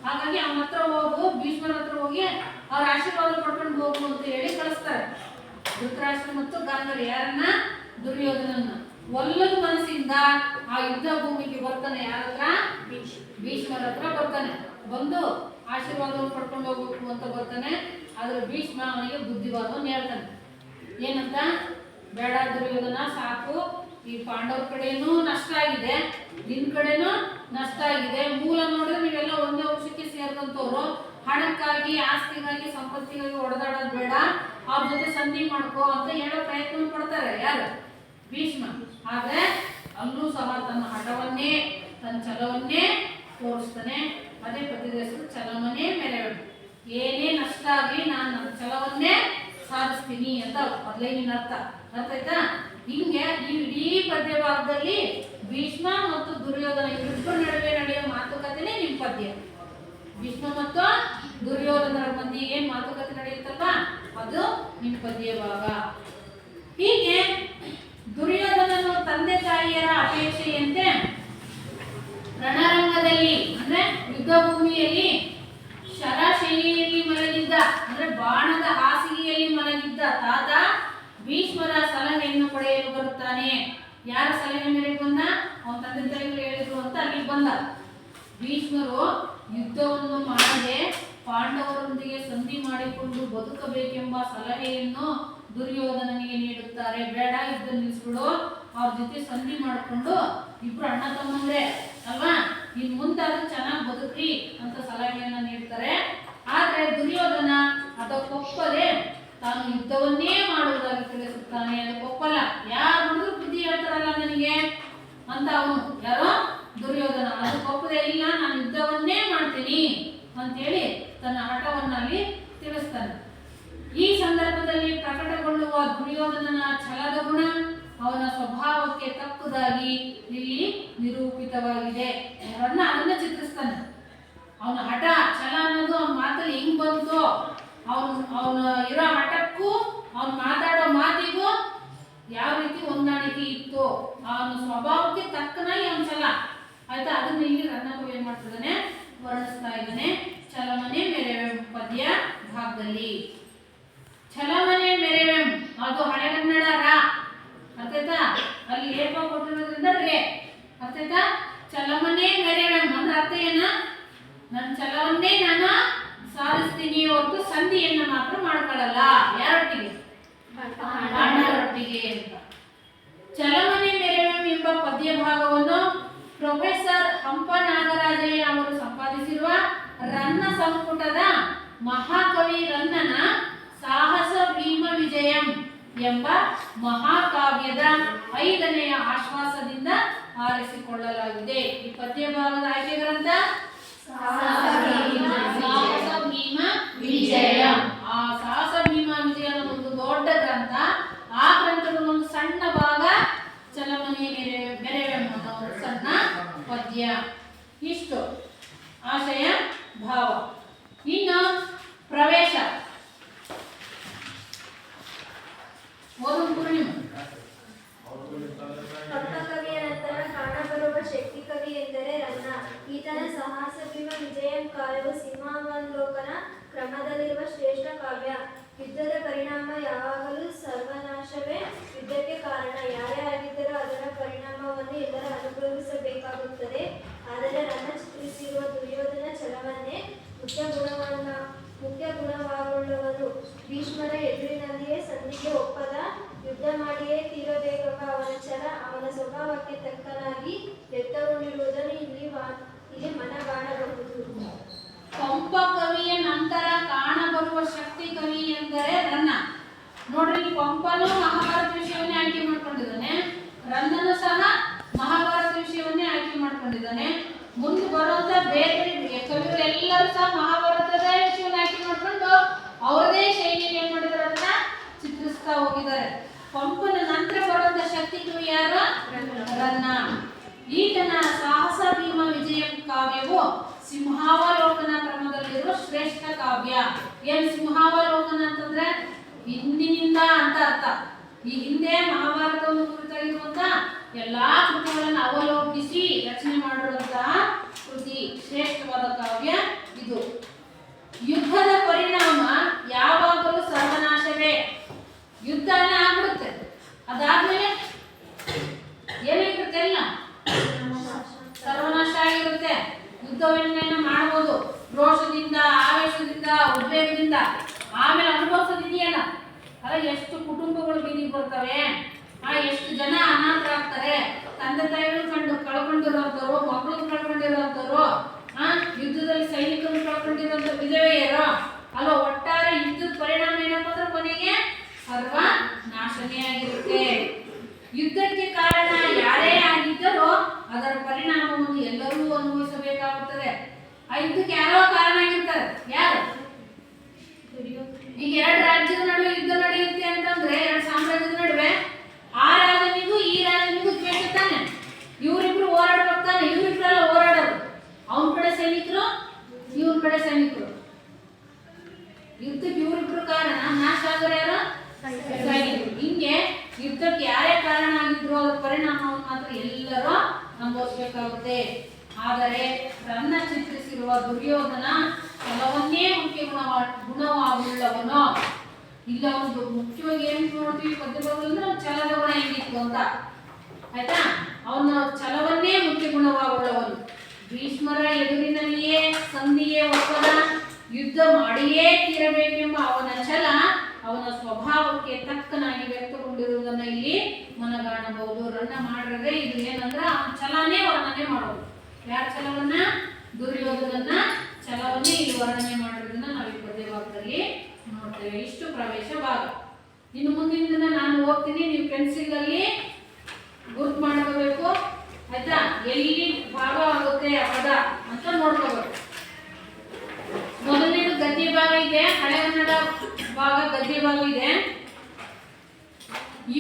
ಹಾಗಾಗಿ ಅವನ ಹತ್ರ ಹೋಗು, ಭೀಷ್ಮರ ಹತ್ರ ಹೋಗಿ ಅವ್ರ ಆಶೀರ್ವಾದ ಪಡ್ಕೊಂಡು ಹೋಗು ಅಂತ ಹೇಳಿ ಕಳಿಸ್ತಾರೆ. ಧೃತರಾಷ್ಟ್ರ ಮತ್ತು ಗಾಂಧಾರಿ ಯಾರನ್ನ? ದುರ್ಯೋಧನನ್ನ. ಒಲ್ಲದ ಮನಸ್ಸಿಂದ ಆ ಯುದ್ಧ ಭೂಮಿಗೆ ಬರ್ತಾನೆ. ಯಾರ ಹತ್ರ? ಭೀಷ್ಮರ ಹತ್ರ ಬರ್ತಾನೆ. ಬಂದು ಆಶೀರ್ವಾದವನ್ನು ಪಡ್ಕೊಂಡು ಹೋಗ್ಬೇಕು ಅಂತ ಬರ್ತಾನೆ. ಆದ್ರೆ ಭೀಷ್ಮ ಅವನಿಗೆ ಬುದ್ಧಿವಾದವನ್ನು ಹೇಳ್ತಾನೆ. ಏನಂತ? ಬೇಡ ದುರ್ಯೋಧನ, ಸಾಕು, ಈ ಪಾಂಡವ್ರ ಕಡೆನೂ ನಷ್ಟ ಆಗಿದೆ, ನಿನ್ ಕಡೆನೂ ನಷ್ಟ ಆಗಿದೆ. ಮೂಲ ನೋಡಿದ್ರೆ ನೀವೆಲ್ಲ ಒಂದೇ ವರ್ಷಕ್ಕೆ ಸೇರಿದಂತವ್ರು. ಹಣಕ್ಕಾಗಿ, ಆಸ್ತಿಗಾಗಿ, ಸಂಪತ್ತಿಗಾಗಿ ಹೊಡೆದಾಡೋದು ಬೇಡ, ಅವ್ರ ಜೊತೆ ಸಂಧಿ ಮಾಡ್ಕೋ ಅಂತ ಹೇಳೋ ಪ್ರಯತ್ನ ಪಡ್ತಾರೆ. ಯಾರು? ಭೀಷ್ಮ. ಆದ್ರೆ ಅಲ್ಲೂ ಸಹ ತನ್ನ ಹಠವನ್ನೇ, ತನ್ನ ಛಲವನ್ನೇ ತೋರಿಸ್ತಾನೆ. ಅದೇ ಪದ್ಯದ ಹೆಸರು ಛಲಮನೆ ಮೆರೆಯೋನು. ಏನೇ ನಷ್ಟ ಆಗಲಿ ನಾನು ನನ್ನ ಛಲವನ್ನೇ ಸಾಧಿಸ್ತೀನಿ ಅಂತ ಮೊದಲೇನಿನ ಅರ್ಥ. ಅರ್ಥ ಆಯ್ತಾ? ಹಿಂಗೆ ಈ ಇಡೀ ಪದ್ಯ ಭಾಗದಲ್ಲಿ ಭೀಷ್ಮ ಮತ್ತು ದುರ್ಯೋಧನ ಇಬ್ಬರ ನಡುವೆ ನಡೆಯೋ ಮಾತುಕತೆನೇ ನಿಮ್ ಪದ್ಯ. ಭೀಷ್ಮ ಮತ್ತು ದುರ್ಯೋಧನರ ಮಧ್ಯೆ ಏನ್ ಮಾತುಕತೆ ನಡೆಯುತ್ತಲ್ಲ ಅದು ನಿಮ್ ಪದ್ಯ ಭಾಗ. ಹೀಗೆ ದುರ್ಯೋಧನನು ತಂದೆ ತಾಯಿಯರ ಅಪೇಕ್ಷೆಯಂತೆ ರಣರಂಗದಲ್ಲಿ ಅಂದ್ರೆ ಯುದ್ಧ ಭೂಮಿಯಲ್ಲಿ ಶರಶೈಲಿಯಲ್ಲಿ ಮಲಗಿದ್ದ ಅಂದ್ರೆ ಬಾಣದ ಹಾಸಿಗೆಯಲ್ಲಿ ಮಲಗಿದ್ದ ತಾತ ಭೀಷ್ಮರ ಸಲಹೆಯನ್ನು ಪಡೆಯಲು ಬರುತ್ತಾನೆ. ಯಾರ ಸಲಹೆ ಮೇರೆಗೆ ಬಂದ? ಅವನ ತಂದೆ ತಾಯಿಗಳು ಹೇಳಿದ್ರು ಅಂತ ಅಲ್ಲಿಗೆ ಬಂದ. ಭೀಷ್ಮರು ಯುದ್ಧವನ್ನು ಮಾಡದೆ ಪಾಂಡವರೊಂದಿಗೆ ಸಂಧಿ ಮಾಡಿಕೊಂಡು ಬದುಕಬೇಕೆಂಬ ಸಲಹೆಯನ್ನು ದುರ್ಯೋಧನನಿಗೆ ನೀಡುತ್ತಾರೆ. ಬೇಡ, ಯುದ್ಧ ನಿಲ್ಲಿಸ್ಬಿಡು, ಅವ್ರ ಜೊತೆ ಸಂಧಿ ಮಾಡಿಕೊಂಡು ಇಬ್ರು ಅಣ್ಣ ತಮ್ಮಂದ್ರೆ ಅಲ್ವಾ, ಇನ್ ಮುಂದಾದ್ರೂ ಚೆನ್ನಾಗಿ ಬದುಕ್ರಿ ಅಂತ ಸಲಹೆಯನ್ನ ನೀಡ್ತಾರೆ. ಆದ್ರೆ ದುರ್ಯೋಧನ ಅದಕ್ಕೊಪ್ಪದೆ ತಾನು ಯುದ್ಧವನ್ನೇ ಮಾಡುವುದಾಗಿ ತಿಳಿಸುತ್ತಾನೆ. ಅದಕ್ಕೊಪ್ಪಲ್ಲ. ಯಾರು ನೋಡಿದ್ರು ಬುದ್ಧಿ ಹೇಳ್ತಾರಲ್ಲ ನನಗೆ ಅಂತ ಅವನು, ಯಾರೋ ದುರ್ಯೋಧನ, ಅದಕ್ಕೊಪ್ಪದೆ ಇಲ್ಲ, ನಾನು ಯುದ್ಧವನ್ನೇ ಮಾಡ್ತೀನಿ ಅಂತೇಳಿ ತನ್ನ ಹಠವನ್ನಲ್ಲಿ ತಿಳಿಸ್ತಾನೆ. ಈ ಸಂದರ್ಭದಲ್ಲಿ ಪ್ರಕಟಗೊಳ್ಳುವ ದುರ್ಯೋಧನನ ಛಲದ ಗುಣ ಅವನ ಸ್ವಭಾವಕ್ಕೆ ತಕ್ಕುದಾಗಿ ಇಲ್ಲಿ ನಿರೂಪಿತವಾಗಿದೆ. ಅದನ್ನ ಚಿತ್ರಿಸ್ತಾನೆ. ಅವನ ಹಠ ಛಲ ಅನ್ನೋದು ಅವನ ಮಾತಲ್ಲಿ ಹೆಂಗ್ ಬಂತು, ಅವನ ಇರೋ ಹಠಕ್ಕೂ ಅವನು ಮಾತಾಡೋ ಮಾತಿಗೂ ಯಾವ ರೀತಿ ಹೊಂದಾಣಿಕೆ ಇತ್ತು, ಅವನ ಸ್ವಭಾವಕ್ಕೆ ತಕ್ಕನಾಗಿ ಅವನ ಛಲ ಆಯ್ತಾ. ಅದನ್ನ ಇಲ್ಲಿ ರನ್ನಕವಿ ಏನ್ ಮಾಡ್ತಿದ್ದಾನೆ, ವರ್ಣಿಸ್ತಾ ಇದ್ದಾನೆ. ಛಲಮನೆ ಮೆರೆವೆಂ ಪದ್ಯ ಭಾಗದಲ್ಲಿ ಛಲಮನೆ ಮೆರೆವೆಂ ಅದು ಹಳೆಗನ್ನಡ ರಾ ಅರ್ಥಾಯ್ತಾ, ಅಲ್ಲಿ ಲೇಪ ಕೊಟ್ಟಿರೋದ್ರಿಂದ ರೇ ಅರ್ಥಾಯ್ತಾ. ಛಲಮನೆ ಮೆರೆವೆಂ ಅಂದ್ರೆ ಅರ್ಥ ಏನ, ನನ್ನ ಛಲವನ್ನೇ ನಾನು ಸಾಧಿಸ್ತೀನಿ ಹೊರತು ಸಂಧಿಯನ್ನ ಮಾತ್ರ ಮಾಡ್ಕೊಳ್ಳಲ್ಲ. ಯಾರೊಟ್ಟಿಗೆ? ಪಾಂಡವರೊಟ್ಟಿಗೆ ಅಂತ. ಛಲಮನೆ ಮೆರೆವೆಂ ಎಂಬ ಪದ್ಯ ಭಾಗವನ್ನು ಪ್ರೊಫೆಸರ್ ಹಂಪ ನಾಗರಾಜಯ್ಯ ಅವರು ಸಂಪಾದಿಸಿರುವ ರನ್ನ ಸಂಪುಟದ ಮಹಾಕವಿ ರನ್ನನ ಸಾಹಸ ಭೀಮ ವಿಜಯಂ ಎಂಬ ಮಹಾಕಾವ್ಯದ 5ನೆಯ ಆಶ್ವಾಸದಿಂದ ಆರಿಸಿಕೊಳ್ಳಲಾಗಿದೆ. ಈ ಪದ್ಯ ಭಾಗದ ಆಯ್ಕೆ ಗ್ರಂಥ ಸಾಹಸ ಭೀಮ ವಿಜಯಂ. ಆ ಸಾಹಸ ಭೀಮ ವಿಜಯ ಒಂದು ದೊಡ್ಡ ಗ್ರಂಥ. ಆ ಗ್ರಂಥದ ಒಂದು ಸಣ್ಣ ಭಾಗ ಛಲಮನೆ ಮೆರೆವೆಂ ಅನ್ನೋ ಒಂದು ಸಣ್ಣ ಪದ್ಯ. ಇಷ್ಟು ಆಶಯ ಭಾವ. ಇನ್ನು ಪ್ರವೇಶ ಕವಿಯ ನಂತರ ಕಾಣಬರುವ ಶಕ್ತಿ ಕವಿ ಎಂದರೆ ರನ್ನ. ಈತನ ಸಾಹಸ ಭೀಮ ವಿಜಯಂ ಕಾವ್ಯವು ಸಿಂಹಾವಲೋಕನ ಕ್ರಮದಲ್ಲಿರುವ ಶ್ರೇಷ್ಠ ಕಾವ್ಯ. ಯುದ್ಧದ ಪರಿಣಾಮ ಯಾವಾಗಲೂ ಸರ್ವನಾಶವೇ ಯುದ್ಧಕ್ಕೆ ಕಾರಣ. ಯಾರೇ ಆಗಿದ್ದರೂ ಅದರ ಪರಿಣಾಮವನ್ನು ಎಲ್ಲರೂ ಅನುಭವಿಸಬೇಕಾಗುತ್ತದೆ. ಆದರೆ ರನ್ನ ಚಿತ್ರಿಸಿರುವ ದುರ್ಯೋಧನ ಛಲವನ್ನೇ ಮುಖ್ಯ ಗುಣವಾಗುಳ್ಳವನು. ಭೀಷ್ಮರ ಎದುರಿನಲ್ಲಿಯೇ ಸಂಧಿಗೆ ಒಪ್ಪದ, ಯುದ್ಧ ಮಾಡಿಯೇ ತೀರಬೇಕೆಂಬ ಅವನ ಛಲ ಅವನ ಸ್ವಭಾವಕ್ಕೆ ತಕ್ಕನಾಗಿ ವ್ಯಕ್ತಗೊಂಡಿರುವುದನ್ನು ಇಲ್ಲಿ ಮನಗಾಣಬಹುದು. ಪಂಪ ಕವಿಯ ನಂತರ ಕಾಣಬರುವ ಶಕ್ತಿ ಕವಿ ಎಂದರೆ ರನ್ನ. ನೋಡ್ರಿ, ಪಂಪನು ಮಹಾಭಾರತ ವಿಷಯವನ್ನೇ ಆಯ್ಕೆ ಮಾಡ್ಕೊಂಡಿದ್ದಾನೆ, ರನ್ನನು ಸಹ ಮಹಾಭಾರತ ವಿಷಯವನ್ನೇ ಆಯ್ಕೆ ಮಾಡ್ಕೊಂಡಿದ್ದಾನೆ. ಮುಂದೆ ಬರುವಂತ ಬೇರೆ ಕವಿಗಳೆಲ್ಲರೂ ಸಹ ಮಹಾಭಾರತದ ವಿಷಯವನ್ನ ಆಯ್ಕೆ ಮಾಡ್ಕೊಂಡು ಅವರದೇ ಶೈಲಿಯಲ್ಲಿ ಏನ್ ಮಾಡಿದಾರೆ, ಅದನ್ನ ಚಿತ್ರಿಸ್ತಾ ಹೋಗಿದ್ದಾರೆ. ಪಂಪನ ನಂತರ ಬರುವಂತ ಶಕ್ತಿ ಕವಿ ಯಾರು? ರನ್ನ. ಈತನ ಸಾಹಸ ಭೀಮ ವಿಜಯಂ ಕಾವ್ಯವು ಸಿಂಹಾವಲೋಕನ ಕ್ರಮದಲ್ಲಿರುವ ಶ್ರೇಷ್ಠ ಕಾವ್ಯ. ಏನ್ ಸಿಂಹಾವಲೋಕನ ಅಂತಂದ್ರೆ ಹಿಂದಿನಿಂದ ಅಂತ ಅರ್ಥ. ಈ ಹಿಂದೆ ಮಹಾಭಾರತವನ್ನು ಕುರಿತಾಗಿರುವಂತ ಎಲ್ಲಾ ಕೃತಿಗಳನ್ನು ಅವಲೋಕಿಸಿ ರಚನೆ ಮಾಡಿರುವಂತಹ ಕೃತಿ, ಶ್ರೇಷ್ಠವಾದ ಕಾವ್ಯ ಇದು. ಯುದ್ಧದ ಪರಿಣಾಮ ಯಾವಾಗಲೂ ಸರ್ವನಾಶವೇ. ಯುದ್ಧ ಆಗ್ಬಿಡುತ್ತೆ, ಅದಾದ್ಮೇಲೆ ಏನಾಗಿರುತ್ತೆ, ಎಲ್ಲ ಸರ್ವನಾಶ ಆಗಿರುತ್ತೆ. ಯುದ್ಧವನ್ನ ಮಾಡಬಹುದು ರೋಷದಿಂದ, ಆವೇಶದಿಂದ, ಉದ್ವೇಗದಿಂದ. ಆಮೇಲೆ ಅನುಭವಿಸೋದಿದೆಯಲ್ಲ, ಅಲ್ಲ ಎಷ್ಟು ಕುಟುಂಬಗಳು ಬೀದಿಗೆ ಬರ್ತವೆ, ಎಷ್ಟು ಜನ ಅನಾಥರಾಗ್ತಾರೆ, ತಂದೆ ತಾಯಿಗಳು ಕಳ್ಕೊಂಡಿರೋಂಥವ್ರು, ಮಕ್ಕಳು ಕಳ್ಕೊಂಡಿರೋಂಥವ್ರು, ಯುದ್ಧದಲ್ಲಿ ಸೈನಿಕರು ಕಳ್ಕೊಂಡಿರೋಂಥ ವಿಧವೆಯರು ಅಲ್ಲ. ಒಟ್ಟಾರೆ ಯುದ್ಧದ ಪರಿಣಾಮ ಏನಪ್ಪ ಅಂದ್ರೆ ಕೊನೆಗೆ ಸರ್ವ ನಾಶನೇ ಆಗಿರುತ್ತೆ. ಯುದ್ಧಕ್ಕೆ ಕಾರಣ ಯಾರೇ ಆಗಿದ್ದರೂ ಅದರ ಪರಿಣಾಮವನ್ನು ಎಲ್ಲರೂ ಅನುಭವಿಸಬೇಕಾಗುತ್ತದೆ. ಆ ಯುದ್ಧಕ್ಕೆ ಯಾರೋ ಕಾರಣ ಆಗಿರ್ತಾರೆ. ಯಾರು? ಈಗ ಎರಡು ರಾಜ್ಯದ ನಡುವೆ ಯುದ್ಧ ನಡೆಯುತ್ತೆ ಅಂತಂದ್ರೆ, ಎರಡು ಸಾಮ್ರಾಜ್ಯದ ನಡುವೆ ಆ ರಾಜನಿಗೂ ಈ ರಾಜನಿಗೂ ದ್ವೇಷ ತಾನೆ. ಇವರಿಬ್ರು ಹೋರಾಡ್ಬೇಕಾನೆ, ಇವರಿಬ್ರೆಲ್ಲ ಹೋರಾಡೋರು. ಅವನ ಕಡೆ ಸೈನಿಕರು, ಇವ್ರ ಕಡೆ ಸೈನಿಕರು. ಯುದ್ಧಕ್ಕೆ ಇವರಿಬ್ರು ಕಾರಣ, ನಾಶ ಆಗೋರು ಯಾರು? ಸೈನಿಕರು. ಹಿಂಗೆ ಯುದ್ಧಕ್ಕೆ ಯಾರೇ ಕಾರಣ ಆಗಿದ್ರು ಅದರ ಪರಿಣಾಮವನ್ನು ಮಾತ್ರ ಎಲ್ಲರೂ ಅನುಭವಿಸಬೇಕಾಗುತ್ತೆ. ಆದರೆ ರನ್ನ ಚಿತ್ರಿಸಿರುವ ದುರ್ಯೋಧನ ಕೆಲವನ್ನೇ ಮುಖ್ಯ ಗುಣವಾಗುಳ್ಳವನು. ಇಲ್ಲ, ಒಂದು ಮುಖ್ಯವಾಗಿ ಏನ್ ನೋಡ್ತೀವಿ ಪದ್ಯಗಳಲ್ಲಿ ಛಲದ ಗುಣ ಹೆಂಗಿತ್ತು ಅಂತ ಆಯ್ತಾ. ಅವನ ಛಲವನ್ನೇ ಮುಖ್ಯ ಗುಣವಾಗುಳ್ಳವನು. ಭೀಷ್ಮರ ಎದುರಿನಲ್ಲಿಯೇ ಸಂಧಿಯೇ ಒಪ್ಪದ, ಯುದ್ಧ ಮಾಡಿಯೇ ತೀರಬೇಕೆಂಬ ಅವನ ಛಲ ಅವನ ಸ್ವಭಾವಕ್ಕೆ ತಕ್ಕನಾಗಿ ವ್ಯಕ್ತಗೊಂಡಿರುವುದನ್ನು ಇಲ್ಲಿ ಮನಗಾಣಬಹುದು. ರನ್ನ ಮಾಡಿದ್ರೆ ಇದು ಏನಂದ್ರೆ ಅವನ ಛಲನೇ ವರ್ಣನೆ ಮಾಡೋದು. ಯಾರ ಛಲವನ್ನ? ದುರ್ಯೋಧನನ ಛಲವನ್ನೇ ಇಲ್ಲಿ ವರ್ಣನೆ ಮಾಡಿರೋದನ್ನ ನಾವು ಈ ಪದ್ಯ ಭಾಗದಲ್ಲಿ ನೋಡ್ತೇವೆ. ಇಷ್ಟು ಪ್ರವೇಶ ಭಾಗ. ಇನ್ನು ಮುಂದಿನ ದಿನ ನಾನು ಓದ್ತೀನಿ, ನೀವು ಪೆನ್ಸಿಲ್ ಅಲ್ಲಿ ಗುರ್ತು ಮಾಡ್ಕೋಬೇಕು ಆಯ್ತಾ. ಎಲ್ಲಿ ಭಾಗ ಆಗುತ್ತೆ ಆ ಪದ ಅಂತ ನೋಡ್ಕೋಬೇಕು. ಮೊದಲನೇದು ಗದ್ಯ ಭಾಗ ಇದೆ, ಹಳೆ ಕನ್ನಡ ಭಾಗ ಗದ್ಯ ಭಾಗ ಇದೆ.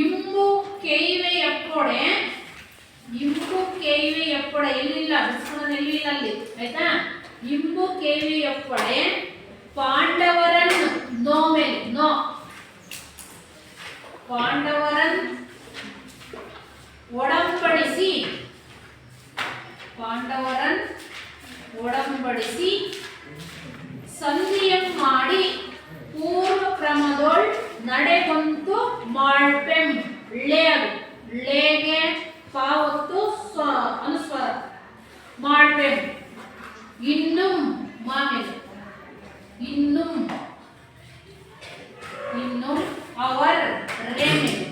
ಇಂಬು ಕೇಯುವೆ ಎಪ್ಪೊಡೆ, ಇಂಬು ಕೇಯುವೆ ಎಪ್ಪೊಡೆ ಎಲ್ಲಿಲ್ಲ, ಬಿಸ್ಕುಣದಲ್ಲಿ ಇಲ್ಲ ಅಲ್ಲಿ ಆಯ್ತಾ. ಇಂಬು ಕೇಯುವೆ ಎಪ್ಪೊಡೆ ಪಾಂಡವರನ್ನು ನೋ ಮೇಲೆ ನೋ, ಪಾಂಡವರನ್ನು ಒಡಂಬಡಿಸಿ, ಪಾಂಡವರನ್ನು ಒಡಂಬಡಿಸಿ ಸಂಧಿಯಂ ಮಾಡಿ ಪೂರ್ವ ಕ್ರಮದೊಳ್ ನಡೆಗೊಂತು ಮಾಡ್ಪೆಂ. ಲೇಗೆ ಲೇಗೆ ಪಾವತ್ತು ಅನುಸ್ವರ ಮಾಡ್ಪೆಂ. ಇನ್ನುಂ ಮಾಮೇಲೆ ಇನ್ನುಂ, ಇನ್ನುಂ ಅವರ್ ರೇ ಮೇಲೆ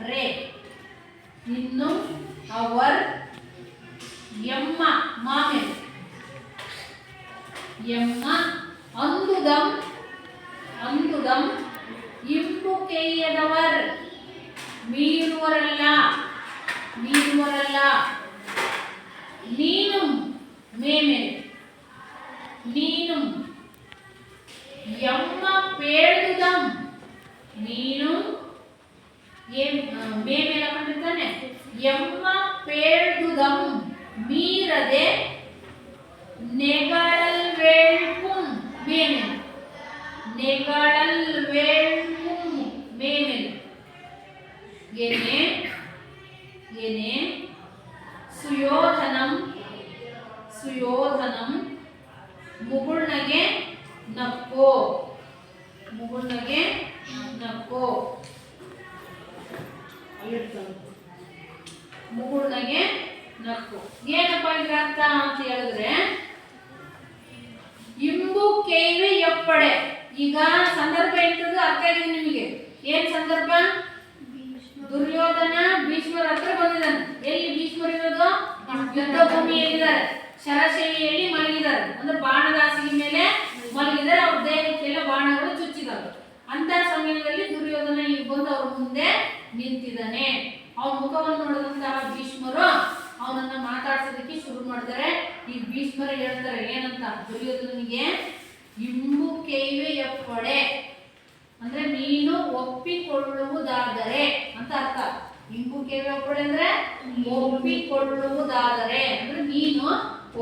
ರೇ, ಇನ್ನುಂ ಅವರ್ ಎಮ್ಮ ಮಾಮೇಲೆ ಎಮ್ಮ. ಅಂದುದಂ ಅಂದುದಂ ಇಂಬು ಕೇಯದವರ್ ಮೀರುವರಲ್ಲ, ಮೀರುವರಲ್ಲ. ನೀನು ಮೇಮೇಲೆ ನೀನು ಎಮ್ಮ ಪೇಳುದಂ, ನೀನು ಮೇಮೇಲೆ ಹಾಕೊಂಡಿರ್ತಾನೆ. ಎಮ್ಮ ಪೇಳುದಂ ಮೀರದೆ ನೆಗಳಲ್ ವೇಳ್ಪುಂ ಮೇಮೇಲೆ, ನೆಗಳಲ್ ವೇಳ್ಪುಂ ಮೇಮೇಲೆ. ಏನೇ ಏನೇ ಸುಯೋಧನಂ ಸುಯೋಧನಂ ಮುಗುಳ್ನಗೆ ನಕ್ಕೋ, ಮುಗುಳ್ನಗೆ ನಕ್ಕೋ. ಮುಗುಳ್ನಗೆ ನಕ್ಕು. ಏನಪ್ಪ ಇದ್ರ ಅರ್ಥ ಅಂತ ಹೇಳಿದ್ರೆ, ಇಂಬು ಕೇಯುವೆ ಎಪ್ಪಡೆ. ಈಗ ಸಂದರ್ಭ ಎಂತದ್ದು ಅರ್ಥ ಆಗಿದೆ ನಿಮಗೆ. ಏನ್ ಸಂದರ್ಭ? ದುರ್ಯೋಧನ ಭೀಷ್ಮರ ಹತ್ರ ಬಂದಿದ್ದಾನೆ. ಎಲ್ಲಿ ಭೀಷ್ಮರು ಇರೋದು? ಯುದ್ಧ ಭೂಮಿಯಲ್ಲಿದ್ದಾರೆ, ಶರಶೈಲಿಯಲ್ಲಿ ಮಲಗಿದ್ದಾರೆ. ಅಂದ್ರೆ ಬಾಣದಾಸಿಗೆ ಮೇಲೆ ಮಲಗಿದ್ದಾರೆ. ಅವ್ರ ದೇಹಕ್ಕೆಲ್ಲ ಬಾಣಗಳು ಚುಚ್ಚಿದಾವೆ. ಅಂತ ಸಮಯದಲ್ಲಿ ದುರ್ಯೋಧನ ಈಗ ಬಂದು ಅವ್ರ ಮುಂದೆ ನಿಂತಿದ್ದಾನೆ. ಅವನ ಮುಖವನ್ನು ನೋಡಿದಂತಹ ಭೀಷ್ಮರು ಅವನನ್ನ ಮಾತಾಡ್ಸೋದಕ್ಕೆ ಶುರು ಮಾಡ್ತಾರೆ. ಈಗ ಭೀಷ್ಮರು ಹೇಳ್ತಾರೆ ಏನಂತ ದುರ್ಯೋಧನಿಗೆ, ಇಂಬು ಕೇಯುವೆ ಎಪ್ಪಡೆ ಅಂದ್ರೆ ನೀನು ಒಪ್ಪಿಕೊಳ್ಳುವುದಾದರೆ ಅಂತ ಅರ್ಥ. ಇಂಬು ಕೇಯುವೆ ಎಪ್ಪಡೆ ಅಂದ್ರೆ ಒಪ್ಪಿಕೊಳ್ಳುವುದಾದರೆ ಅಂದ್ರೆ ನೀನು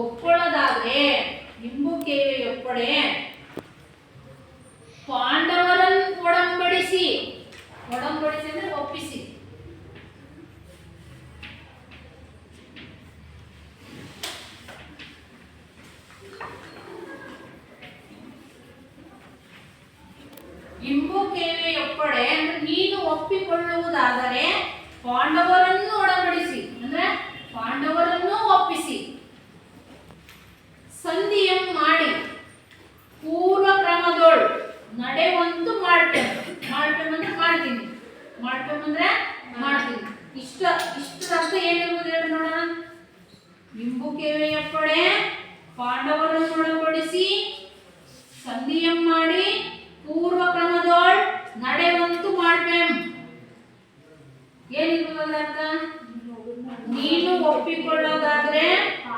ಒಪ್ಕೊಳ್ಳೋದಾದ್ರೆ. ಇಂಬು ಕೇಯುವೆ ಎಪ್ಪಡೆ ಪಾಂಡವರನ್ನು ಒಡಂಬಡಿಸಿ, ಒಡಂಬಡಿಸಿ ಅಂದ್ರೆ ಒಪ್ಪಿಸಿ. ಇಂಬು ಕೇಯುವೆ ಎಪ್ಪಡೆ ಅಂದ್ರೆ ನೀನು ಒಪ್ಪಿಕೊಳ್ಳುವುದಾದರೆ ಪಾಂಡವರನ್ನು ಒಡಂಬಡಿಸಿ ಅಂದ್ರೆ ಪಾಂಡವರನ್ನು ಒಪ್ಪಿಸಿ. ಸಂಧಿಯಂ ಮಾಡಿ ಪೂರ್ವ ಕ್ರಮದೊಳ್ ನಡೆವಂತು ಮಾಡ್ತೇನೆ. ಮಾಡ್ತೇನೆ ಅಂದ್ರೆ ಮಾಡ್ತೀನಿ, ಮಾಡ್ತೇನೆ ಅಂದ್ರೆ ಮಾಡ್ತೀನಿ. ಇಷ್ಟರರ್ಥ ಏನಿರ್ಬೋದು ಹೇಳಿ ನೋಡೋಣ. ಇಂಬು ಕೇಯುವೆ ಎಪ್ಪಡೆ ಪಾಂಡವರನ್ನು ಒಡಂಬಡಿಸಿ ಸಂಧಿಯಂ ಮಾಡಿ ಪೂರ್ವ ಕ್ರಮದೊಳ್ ನಡೆವಂತು ಮಾಡ್ಬೇಂ. ಏನಿರ್ಬೋದು ಅರ್ಥ? ನೀನು ಒಪ್ಪಿಕೊಳ್ಳೋದಾದ್ರೆ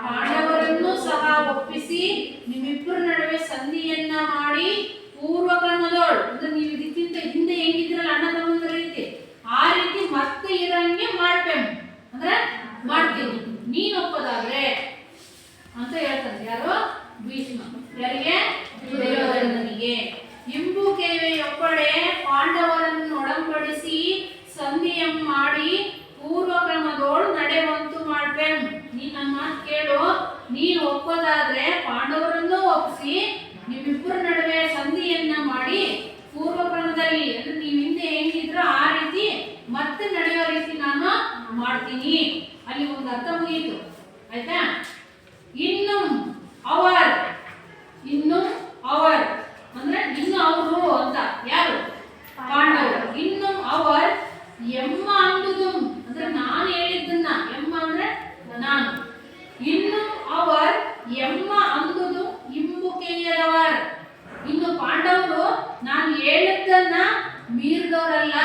ಪಾಂಡವರನ್ನು ಸಹ ಒಪ್ಪಿಸಿ ನಿಮ್ಮಿಬ್ಬರ ನಡುವೆ ಸಂಧಿಯನ್ನ ಮಾಡಿ ಪೂರ್ವ ಕ್ರಮದೊಳ್ ಅಂದ್ರೆ ನೀವು ಇದಕ್ಕಿಂತ ಹಿಂದೆ ಹೆಂಗಿದ್ರಲ್ಲ ಅಣ್ಣ ತಮ್ಮಂದ್ರ ರೀತಿ ಆ ರೀತಿ ಮತ್ತೆ ಇರಂಗೆ ಮಾಡ್ಬೇಂ ಅಂದ್ರೆ ಮಾಡ್ತೀನಿ ನೀನು ಒಪ್ಪೋದಾದ್ರೆ ಅಂತ ಹೇಳ್ತಾರೆ. ಯಾರು? ಭೀಷ್ಮ. ಯಾರಿಗೆ? ದುರ್ಯೋಧನನಿಗೆ. ಇಂಬು ಕೇಯುವೆ ಎಪ್ಪಡೆ ಪಾಂಡವರನ್ನು ಒಡಂಬಡಿಸಿ ಸಂಧಿಯಂ ಮಾಡಿ ಪೂರ್ವ ಕ್ರಮದೋಳು ನಡೆವಂತು ಮಾಡ್ಬೇಂ. ನೀನ್ ನನ್ನ ಮಾತು ಕೇಳು, ನೀನು ಒಪ್ಪೋದಾದ್ರೆ ಪಾಂಡವರನ್ನು ಒಪ್ಪಿಸಿ ನಿಮ್ಮಿಬ್ಬರ ನಡುವೆ ಸಂಧಿಯನ್ನ ಮಾಡಿ ಪೂರ್ವ ಕ್ರಮದಲ್ಲಿ ಅಂದ್ರೆ ನೀವು ಹಿಂದೆ ಹೆಂಗಿದ್ರು ಆ ರೀತಿ ಮತ್ತೆ ನಡೆಯೋ ರೀತಿ ನಾನು ಮಾಡ್ತೀನಿ. ಅಲ್ಲಿ ಒಂದು ಅರ್ಥ ಮುಗಿಯಿತು. ಆಯ್ತಾ? ಇನ್ನು ಅವರ್, ಇನ್ನು ಅವರ್ ಅಂದ್ರೆ ಇನ್ನು ಅವರು ಅಂತ. ಯಾರು? ಪಾಂಡವರು. ಇನ್ನು ಅವರ್ ಎಮ್ಮ ಅಂದುದು ಅಂದ್ರೆ ನಾನು ಹೇಳಿದ್ದನ್ನ, ಎಮ್ಮ ಅಂದ್ರೆ ನಾನು. ಇನ್ನು ಅವರ್ ಎಮ್ಮ ಅಂದುದು ಇಂಬುಕೆಯರವರ್. ಇನ್ನು ಪಾಂಡವರು ನಾನು ಹೇಳಿದ್ದನ್ನ ಮೀರಿದವರಲ್ಲ.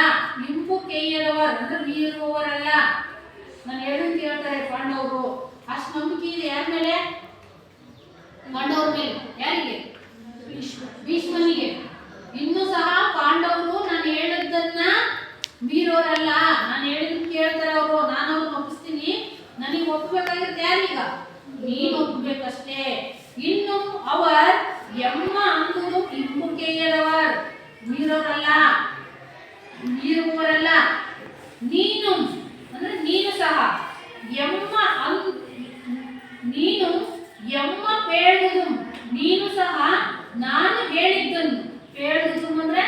ಇಂಬುಕೆಯರವರ್ ಅಂದ್ರೆ ಮೀರುವವರಲ್ಲ. ನಾನು ಹೇಳೋದು ಕೇಳ್ತಾರೆ ಪಾಂಡವರು. ಅಷ್ಟು ನಂಬಿಕೆ ಇದೆ ಯಾರ ಮೇಲೆ? ಪಾಂಡವರ ಮೇಲೆ. ಯಾರಿಗೆ? ಭೀಷ್ಮನಿಗೆ. ಇನ್ನೂ ಸಹ ಪಾಂಡವರು ನಾನು ಹೇಳಿದ್ದನ್ನ ಮೀರೋರಲ್ಲ. ನಾನು ಹೇಳಿದ್ ಕೇಳ್ತಾರೆ ಅವರು. ನಾನು ಅವ್ರನ್ನ ಒಪ್ಪಿಸ್ತೀನಿ. ನನಗೆ ಒಪ್ಪಬೇಕಾಗಿರುತ್ತೆ ಯಾರೀಗ? ನೀನು ಒಪ್ಪಬೇಕಷ್ಟೇ. ಇನ್ನು ಅವರ್ ಎಮ್ಮ ಅಂದುದು ಇಂಬುಕೆಯರವರ್, ಮೀರೋರಲ್ಲ, ಮೀರುವವರಲ್ಲ. ನೀನು ಅಂದ್ರೆ ನೀನು ಸಹ ಎಮ್ಮ ನೀನು ಎಮ್ಮ ಪೇಳುದು, ನೀನು ಸಹ ನಾನು ಹೇಳಿದ್ದನ್ನು, ಪೇಳುದು ಅಂದ್ರೆ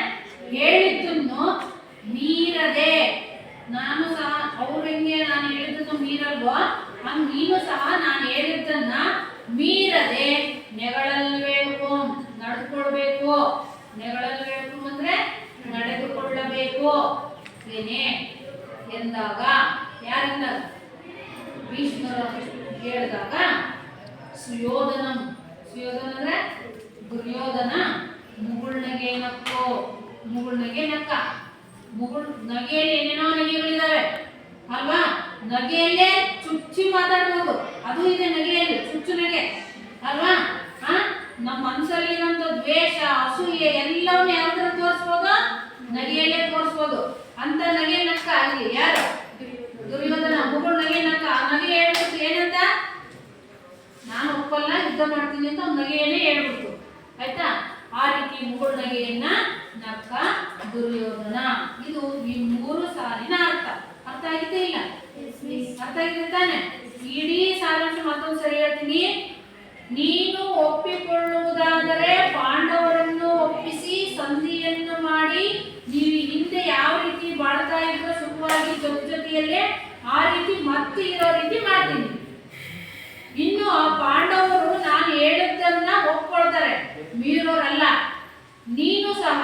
ಹೇಳಿದ್ದನ್ನು ಮೀರದೆ. ನಾನು ಸಹ ಅವ್ರು ಹೆಂಗೆ ನಾನು ಹೇಳಿದ್ದನ್ನು ಮೀರಲ್ವೋ ಹಂಗೆ ನೀನು ಸಹ ನಾನು ಹೇಳಿದ್ದನ್ನ ಮೀರದೆ ನೆಗಳಲ್ಬೇಕು, ನಡೆದುಕೊಳ್ಬೇಕು. ನೆಗಳಲ್ಬೇಕು ಅಂದ್ರೆ ನಡೆದುಕೊಳ್ಳಬೇಕು ಏನೇ ಎಂದಾಗ. ಯಾರಿಂದ? ಭೀಷ್ಮರು ಹೇಳಿದಾಗ ಸುಯೋಧನ, ಸುಯೋಧನ ಅಂದ್ರೆ ದುರ್ಯೋಧನ ಮುಗುಳ್ನಗೆ ನಕ್ಕು, ಮುಗುಳ್ನಗೆ ನಕ್ಕ. ನಗೆಯಲ್ಲಿ ಏನೇನೋ ನಗೆಗಳಿದಾವೆ ಅಲ್ವಾ? ನಗೆಯಲ್ಲೇ ಚುಚ್ಚಿ ಮಾತಾಡ್ಬೋದು, ಅದು ಇದೆ ನಗೆಯಲ್ಲಿ, ಚುಚ್ಚು ನಗೆ ಅಲ್ವಾ? ನಮ್ಮ ಮನಸ್ಸಲ್ಲಿ ಇರುವಂತ ದ್ವೇಷ, ಅಸೂಯೆ ಎಲ್ಲವನ್ನೂ ಯಾವ್ದ್ರ ತೋರಿಸ್ಬೋದು? ನಗೆಯಲ್ಲೇ ತೋರಿಸ್ಬೋದು. ಅಂತ ನಗೆ ನಕ್ಕ ಅಲ್ಲಿ ಯಾರು? ದುರ್ಯೋಧನ ಮುಗುಳ್ ನಗೆ ನಕ್ಕ. ಆ ನಗೆ ಹೇಳ್ಬಿಟ್ಟು ಏನಂತ? ನಾನು ಒಪ್ಪಲ್ಲ, ಯುದ್ಧ ಮಾಡ್ತೀನಿ ಅಂತ ಅವ್ನ ನಗೆಯನ್ನೇ ಹೇಳ್ಬಿಟ್ಟು. ಆಯ್ತಾ? ಆ ರೀತಿ ಮುಗುಳ್ ನಗೆಯನ್ನ ನಕ್ಕ ದುರ್ಯೋಧನ. ಇದು ಈ 3 ಸಾಲಿನ ಅರ್ಥ. ಅರ್ಥ ಆಗಿದೆ ಇಲ್ಲ? ಅರ್ಥ ಆಗಿದೆ ತಾನೆ? ಇಡೀ ಸಾರಾಂಶ ಮತ್ತೊಂದು ಸರಿ ಹೇಳ್ತೀನಿ. ನೀನು ಒಪ್ಪಿಕೊಳ್ಳುವುದಾದರೆ ಪಾಂಡವರನ್ನು ಒಪ್ಪಿಸಿ ಸಂಧಿಯನ್ನು ಮಾಡಿ ನೀವು ಹಿಂದೆ ಯಾವ ರೀತಿ ಬಾಳ್ತಾ ಇದ್ರೋ ಸುಖವಾಗಿ ಜೊತೆಯಲ್ಲೇ ಆ ರೀತಿ ಮತ್ತೆ ಇರೋ ರೀತಿ ಮಾಡ್ತೀನಿ. ಇನ್ನು ಆ ಪಾಂಡವರು ನಾನು ಹೇಳಿದ್ದನ್ನ ಒಪ್ಕೊಳ್ತಾರೆ, ಮೀರೋರಲ್ಲ. ನೀನು ಸಹ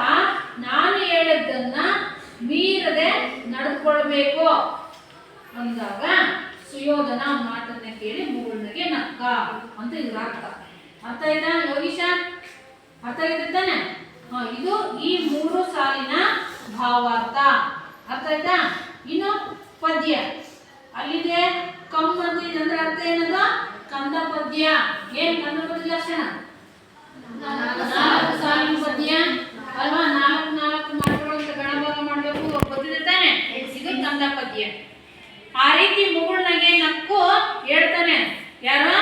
ನಾನು ಹೇಳಿದ್ದನ್ನ ಮೀರದೆ ನಡೆದುಕೊಳ್ಬೇಕು ಅಂದಾಗ ಸುಯೋಧನ ಮಾತನ್ನ ಕೇಳಿ ಮುಗುಳ್ನಗೆ ನಕ್ಕ ಅಂತ ಇದ್ರ ಅರ್ಥ. ಅರ್ಥ ಆಯ್ತಾ ಯೋಗೀಶ? ಅರ್ಥ ಆಯ್ತು ತಾನೆ? ಇದು ಈ 3 ಸಾಲಿನ ಭಾವಾರ್ಥ. ಅರ್ಥ ಆಯ್ತಾ? ಇನ್ನು ಪದ್ಯ ಅಲ್ಲಿದೆ. ಕಮ್ ಅಂತ ಅಂದ್ರೆ ಅರ್ಥ ಏನದು? ಕಂದ ಪದ್ಯ. ಏನ್ ಕಂದ ಪದ್ಯ ಲಕ್ಷಣ? 4 ಸಾಲಿನ ಪದ್ಯ ಅಲ್ವಾ? 4 ಮಾಡ್ಕೊಳ್ಳುವಂತ ಗಣಭಾಗ ಮಾಡ್ಬೇಕು ಗೊತ್ತಿದೆ ತಾನೆ? ಇದು ಕಂದ ಪದ್ಯ. ಆ ರೀತಿ ಮುಗುಳ್ನಗೆ ನಕ್ಕು ಹೇಳ್ತಾನೆ ಯಾರು?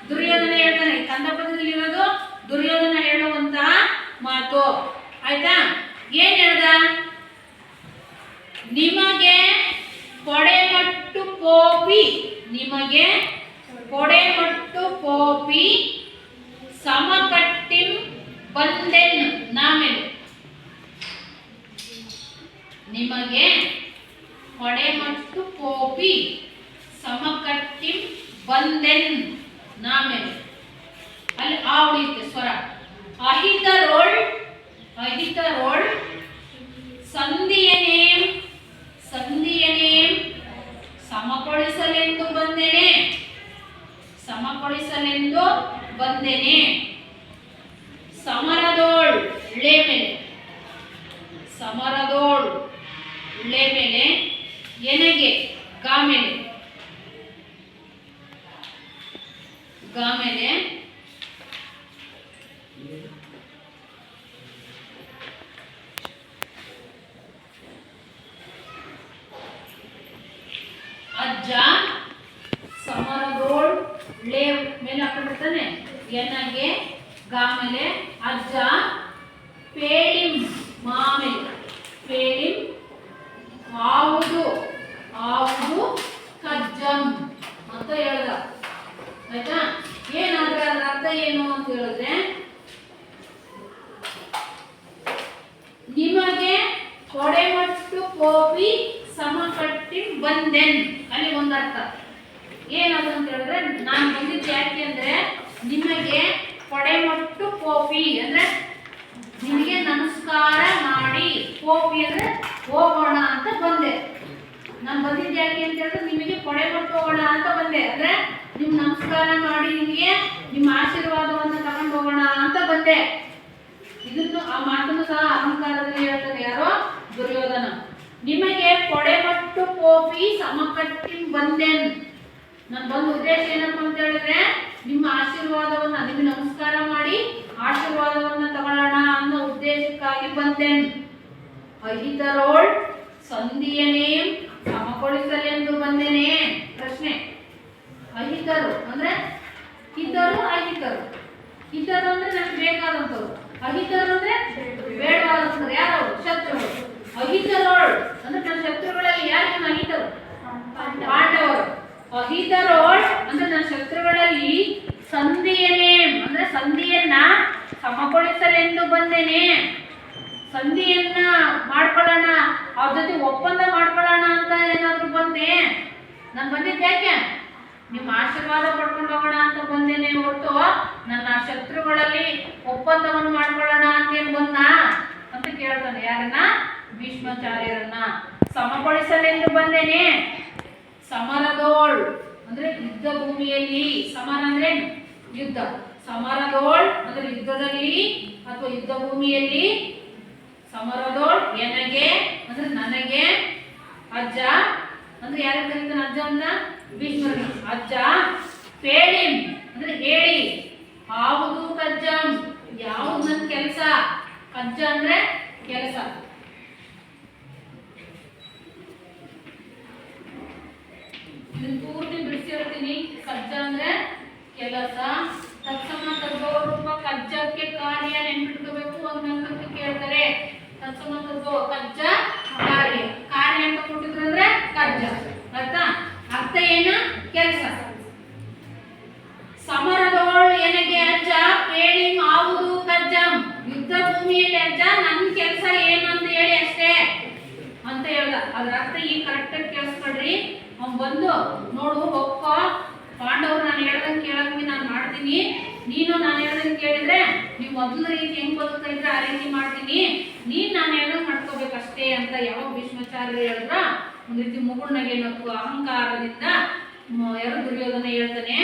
ದುರ್ಯೋಧನ ಹೇಳ್ತಾನೆ. ಕಂದ ಪದ್ಯದಲ್ಲಿ ಇರೋದು ದುರ್ಯೋಧನ ಹೇಳುವಂತಹ ಮಾತು. ಆಯ್ತಾ? ಏನ್ ಹೇಳ್ದ? ನಿಮಗೆ ಕೊಡೆಮಟ್ಟು ಕೋಪಿ, ನಿಮಗೆ ಕೊಡೆಮಟ್ಟು ಕೋಪಿ ಸಮಕಟ್ಟಿಂ ಬಂದೆನ್ ನಾಮೆನು. ನಿಮಗೆ ಕೊಡೆಮಟ್ಟು ಕೋಪಿ ಸಮಕಟ್ಟಿಂ ಬಂದೆನ್ ನಾಮೆನು. ಅಲ್ಲಿ ಆ ಉಳಿಯುತ್ತೆ ಸ್ವರ. ಅಹಿತರೋಳ್, ಅಹಿತರೋಳ್ ಸಂಧಿಯನೇಂ, ಸಂಧಿಯನೇಂ ಸಮಗೊಳಿಸಲೆಂದು ಬಂದೆನೆ, ಸಮಗೊಳಿಸಲೆಂದು ಬಂದೆನೆ. ಸಮರದೋಳ್ ಳೆ ಮೇಲೆ, ಸಮರದೋಳ್ ಳೆ ಮೇಲೆ ಎನಗೆ ಗಾ ಮೇಲೆ, ಗಾ ಮೇಲೆ ಅಜ್ಜ ಸಮರದೋಳ್ ಳೆ ಮೇಲೆ ಹಾಕೊಂಡಿರ್ತಾನೆ. ಎನಗೆ ಗಾ ಮೇಲೆ ಅಜ್ಜ ಪೇಳಿಂ ಮಾ ಮೇಲೆ, ಪೇಳಿಂ ಆವುದು, ಆವುದು ಕಜ್ಜಂ ಅಂತ ಹೇಳ್ದ. ಆಯ್ತಾ? ಏನಾದ್ರೆ ಅದ್ರ ಅರ್ಥ ಏನು ಅಂತ ಹೇಳಿದ್ರೆ, ನಿಮಗೆ ಕೊಡೆಮಟ್ಟು ಕೋಪಿ ಸಮಕಟ್ಟಿ ಬಂದೆನ್. ಅಲ್ಲಿ ಒಂದು ಅರ್ಥ ಏನದು ಅಂತ ಹೇಳಿದ್ರೆ, ನಾನು ಬಂದಿದ್ದು ಯಾಕೆ ಅಂದ್ರೆ ನಿಮಗೆ ಕೊಡೆಮಟ್ಟು ಕೋಪಿ ಅಂದ್ರೆ ನಿಮಗೆ ನಮಸ್ಕಾರ ಮಾಡಿ, ಕೋಪಿ ಅಂದ್ರೆ ಹೋಗೋಣ ಅಂತ ಬಂದೆ. ನಾನು ಬಂದಿದ್ದು ಯಾಕೆ ಅಂತ ಹೇಳಿದ್ರೆ ನಿಮಗೆ ಕೊಡೆಮಟ್ಟು ಹೋಗೋಣ ಅಂತ ಬಂದೆ. ಅಂದ್ರೆ ನಿಮ್ ನಮಸ್ಕಾರ ಮಾಡಿ ನಿಮಗೆ ನಿಮ್ಮ ಆಶೀರ್ವಾದವನ್ನು ತಗೊಂಡು ಹೋಗೋಣ ಅಂತ ಬಂದೆ. ಇದನ್ನು ಆ ಮಾತನ್ನು ಸಹ ಅಹಂಕಾರದಲ್ಲಿ ಹೇಳ್ತಾನೆ ಯಾರೋ ದುರ್ಯೋಧನ. ನಿಮಗೆ ಕೊಡೆಮಟ್ಟು ಕೋಪಿ ಸಮಕಟ್ಟಿ ಬಂದೆನ್. ನಾನು ಬಂದ ಉದ್ದೇಶ ಏನಪ್ಪ ಅಂತ ಹೇಳಿದ್ರೆ ನಿಮ್ಮ ಆಶೀರ್ವಾದವನ್ನ, ನಿಮಗೆ ನಮಸ್ಕಾರ ಮಾಡಿ ಆಶೀರ್ವಾದವನ್ನ ತಗೊಳ್ಳೋಣ ಅನ್ನೋ ಉದ್ದೇಶಕ್ಕಾಗಿ ಬಂದೆನ್. ಅಹಿತರೋಳ್ ಸಂಧಿಯನೇ ಸಮಗೊಳಿಸಲೆಂದು ಬಂದೇನೆ. ಪ್ರಶ್ನೆ, ಅಹಿತರು ಅಂದ್ರೆ ಹಿತರು ಅಹಿತರು. ಹಿತರು ಅಂದ್ರೆ ನಮ್ಗೆ ಬೇಕಾದಂಥವ್ರು, ಅಹಿತರು ಅಂದ್ರೆ ಬೇಡವಾದಂಥವ್ರು. ಯಾರು? ಶತ್ರುಗಳು. ಅಹಿತರೋಳ್ ಅಂದ್ರೆ ನನ್ನ ಶತ್ರುಗಳಲ್ಲಿ ಯಾರು ಅಹಿತರು? ಪಾಂಡವರು. ಅಹಿತರೋಳ್ ಅಂದ್ರೆ ನನ್ನ ಶತ್ರುಗಳಲ್ಲಿ ಸಂಧಿಯನೇ ಅಂದ್ರೆ ಸಂಧಿಯನ್ನ ಸಮಗೊಳಿಸಲೆಂದು ಬಂದೇನೆ. ಸಂಧಿಯನ್ನ ಮಾಡ್ಕೊಳ್ಳೋಣ, ಅವ್ರ ಜೊತೆ ಒಪ್ಪಂದ ಮಾಡ್ಕೊಳ್ಳೋಣ ಅಂತ ಏನಾದ್ರು ಬಂದೆ. ನಾನು ಬಂದಿದ್ದೆ ಯಾಕೆ? ನಿಮ್ಮ ಆಶೀರ್ವಾದ ಪಡ್ಕೊಂಡು ಹೋಗೋಣ ಅಂತ ಬಂದೇನೆ ಹೊರತು ನನ್ನ ಶತ್ರುಗಳಲ್ಲಿ ಒಪ್ಪಂದವನ್ನು ಮಾಡ್ಕೊಳ್ಳೋಣ ಅಂತೇನು ಬಂದ ಅಂತ ಕೇಳ್ತಾನೆ. ಯಾರನ್ನ? ಭೀಷ್ಮಾಚಾರ್ಯರನ್ನ. ಸಮಗೊಳಿಸಲೆಂದು ಬಂದೇನೆ. ಸಮರದೋಳ್ ಅಂದ್ರೆ ಯುದ್ಧ ಭೂಮಿಯಲ್ಲಿ. ಸಮರ ಅಂದ್ರೆ ಯುದ್ಧ. ಸಮರದೋಳ್ ಅಂದ್ರೆ ಯುದ್ಧದಲ್ಲಿ ಅಥವಾ ಯುದ್ಧ ಭೂಮಿಯಲ್ಲಿ. ಸಮರದೋಳ್ ಎನಗೆ ಅಂದ್ರೆ ನನಗೆ. ಅಜ್ಜ ಅಂದ್ರೆ ಯಾರು ಕರೀತಾನೆ ಅಜ್ಜ ಅಂತ? ಭೀಷ್ಮರು. ಅಜ್ಜ ಪೇಳಿಂ ಅಂದ್ರೆ ಹೇಳಿ. ಆವುದು ಕಜ್ಜಂ ಯಾವುದು ನನ್ನ ಕೆಲಸ. ಕಜ್ಜ ಅಂದ್ರೆ ಕೆಲಸ. ಇದನ್ನ ಪೂರ್ತಿ ಬಿಡಿಸಿ ಹೇಳ್ತೀನಿ. ಕಜ್ಜ ಅಂದ್ರೆ ಕೆಲಸ. ತತ್ಸಮ ತದ್ಭವ ರೂಪ ಕಜ್ಜಕ್ಕೆ ಕಾರ್ಯ ನೆನ್ಪಿಟ್ಕೋಬೇಕು. ಒಂದು ನಂತರಕ್ಕೆ ಕೇಳ್ತಾರೆ ತತ್ಸಮ ತದ್ಭವ ಕಜ್ಜ ಕಾರ್ಯ. ಕಾರ್ಯ ಅಂತ ಕೊಟ್ಟಿದ್ರು ಅಂದ್ರೆ ಕಜ್ಜ. ಅರ್ಥ ಏನು? ಕೆಲಸ. ಸಮರದೋಳು ಎನಗೆ ಅಜ್ಜ ಪೇಳಿ ಆವುದು ಕಜ್ಜಂ. ಯುದ್ಧ ಭೂಮಿಯಲ್ಲಿ ಅಜ್ಜ ನನ್ನ ಕೆಲಸ ಏನು ಅಂತ ಹೇಳಿ ಅಷ್ಟೇ ಅಂತ ಹೇಳ್ದ. ಅದ್ರ ಅರ್ಥ ಈಗ ಕರೆಕ್ಟಾಗಿ ಕೇಳಿಸ್ಕೊಳ್ರಿ. ಅವ್ನು ಬಂದು ನೋಡು ಒಪ್ಪ ಪಾಂಡವರು ನಾನು ಹೇಳ್ದಂಗೆ ಕೇಳಂಗೆ ನಾನು ಮಾಡ್ತೀನಿ, ನೀನು ನಾನು ಹೇಳ್ದಂಗೆ ಕೇಳಿದ್ರೆ ನೀವು ಮೊದಲ ರೀತಿ ಹೆಂಗ್ ಬದುಕ್ತಾ ಇದ್ರೆ ಆ ರೀತಿ ಮಾಡ್ತೀನಿ, ನೀನು ನಾನು ಹೇಳ್ದಂಗೆ ಮಾಡ್ಕೋಬೇಕಷ್ಟೇ ಅಂತ ಯಾವಾಗ ಭೀಷ್ಮಾಚಾರ್ಯರು ಹೇಳಿದ್ರ ಒಂದು ರೀತಿ ಮುಗುಳ್ನಗೆ ನಕ್ಕು ಅಹಂಕಾರದಿಂದ ಯಾರು ದುರ್ಯೋಧನ ಹೇಳ್ತಾನೆ,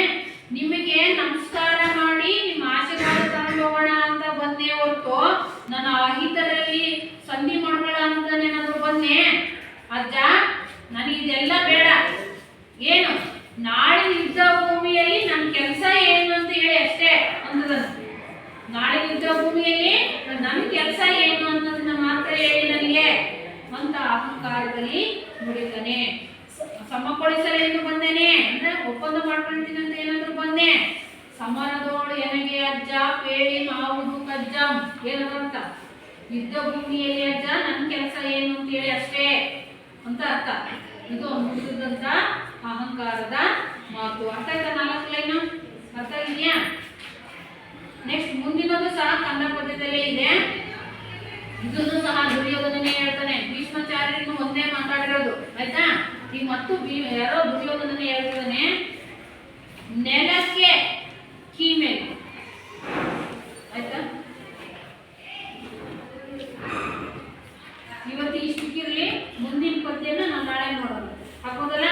ನಿಮಗೆ ನಮಸ್ಕಾರ ಮಾಡಿ ನಿಮ್ಮ ಆಶೀರ್ವಾದ ತಗೊಂಡು ಹೋಗೋಣ ಅಂತ ಬಂದೇ ಹೊರತು ನಾನು ಅಹಿತರಲ್ಲಿ ಸಂಧಿ ಮಾಡ್ಬೇಡ ಅಂತ ಏನಾದ್ರು ಬಂದೆ. ಅಜ್ಜ ನನಗಿದೆಲ್ಲ ಬೇಡ. ಏನು? ನಾಳೆ ಯುದ್ಧ ಭೂಮಿಯಲ್ಲಿ ನನ್ನ ಕೆಲಸ ಏನು ಅಂತ ಹೇಳಿ ಅಷ್ಟೇ ಅಂತದ. ನಾಳೆ ಯುದ್ಧ ಭೂಮಿಯಲ್ಲಿ ನನ್ನ ಕೆಲಸ ಏನು ಅನ್ನೋದನ್ನ ಮಾತ್ರ ಹೇಳಿ ನನಗೆ ಅಂತ ಅಹಂಕಾರದಲ್ಲಿ ನುಡಿತಾನೆ. ಸಮಗೊಳಿಸಲೆಂದು ಬಂದೇನೆ ಅಂದ್ರೆ ಒಪ್ಪಂದ ಮಾಡ್ಕೊಳ್ತೀನಿ ಅಂತ ಏನಾದ್ರು ಬಂದೆ. ಸಮರದೋಳು ಎನಗೆ ಅಜ್ಜ ಪೇಳಿ ಆವುದು ಕಜ್ಜಂ ಏನಂತ ಯುದ್ಧ ಭೂಮಿಯಲ್ಲಿ ಅಜ್ಜ ನನ್ನ ಕೆಲಸ ಏನು ಅಂತ ಹೇಳಿ ಅಷ್ಟೇ ಅಂತ ಅರ್ಥ. ಇದು ಮುಗಿದಂತ ಅಹಂಕಾರದ ಮಾತು. ಅರ್ಥ ಆಯ್ತಾ? 4 ಲೈನು ಅರ್ಥ ಇದೆಯಾ? ನೆಕ್ಸ್ಟ್ ಮುಂದಿನದು ಸಹ ಕನ್ನಡ ಪದ್ಯದಲ್ಲೇ ಇದೆ. ಇದನ್ನು ಸಹ ದುರ್ಯೋಧನನೇ ಹೇಳ್ತಾನೆ. ಭೀಷ್ಮಾಚಾರ್ಯರನ್ನು ಒಂದೇ ಮಾತಾಡಿರೋದು ಆಯ್ತಾ. ಈಗ ಮತ್ತು ಯಾರೋ ದುರ್ಯೋಧನನೇ ಹೇಳ್ತಾನೆ ನೆಲಕ್ಕೆ ಕೀಮೇಲೆ ಆಯ್ತಾ. ಇವತ್ತು ಇಷ್ಟಕ್ಕಿರಲಿ. ಮುಂದಿನ ಪದ್ಯನ ನಾವು ನಾಳೆ ನೋಡೋಣ. ಹಾಕೋದಲ್ಲ.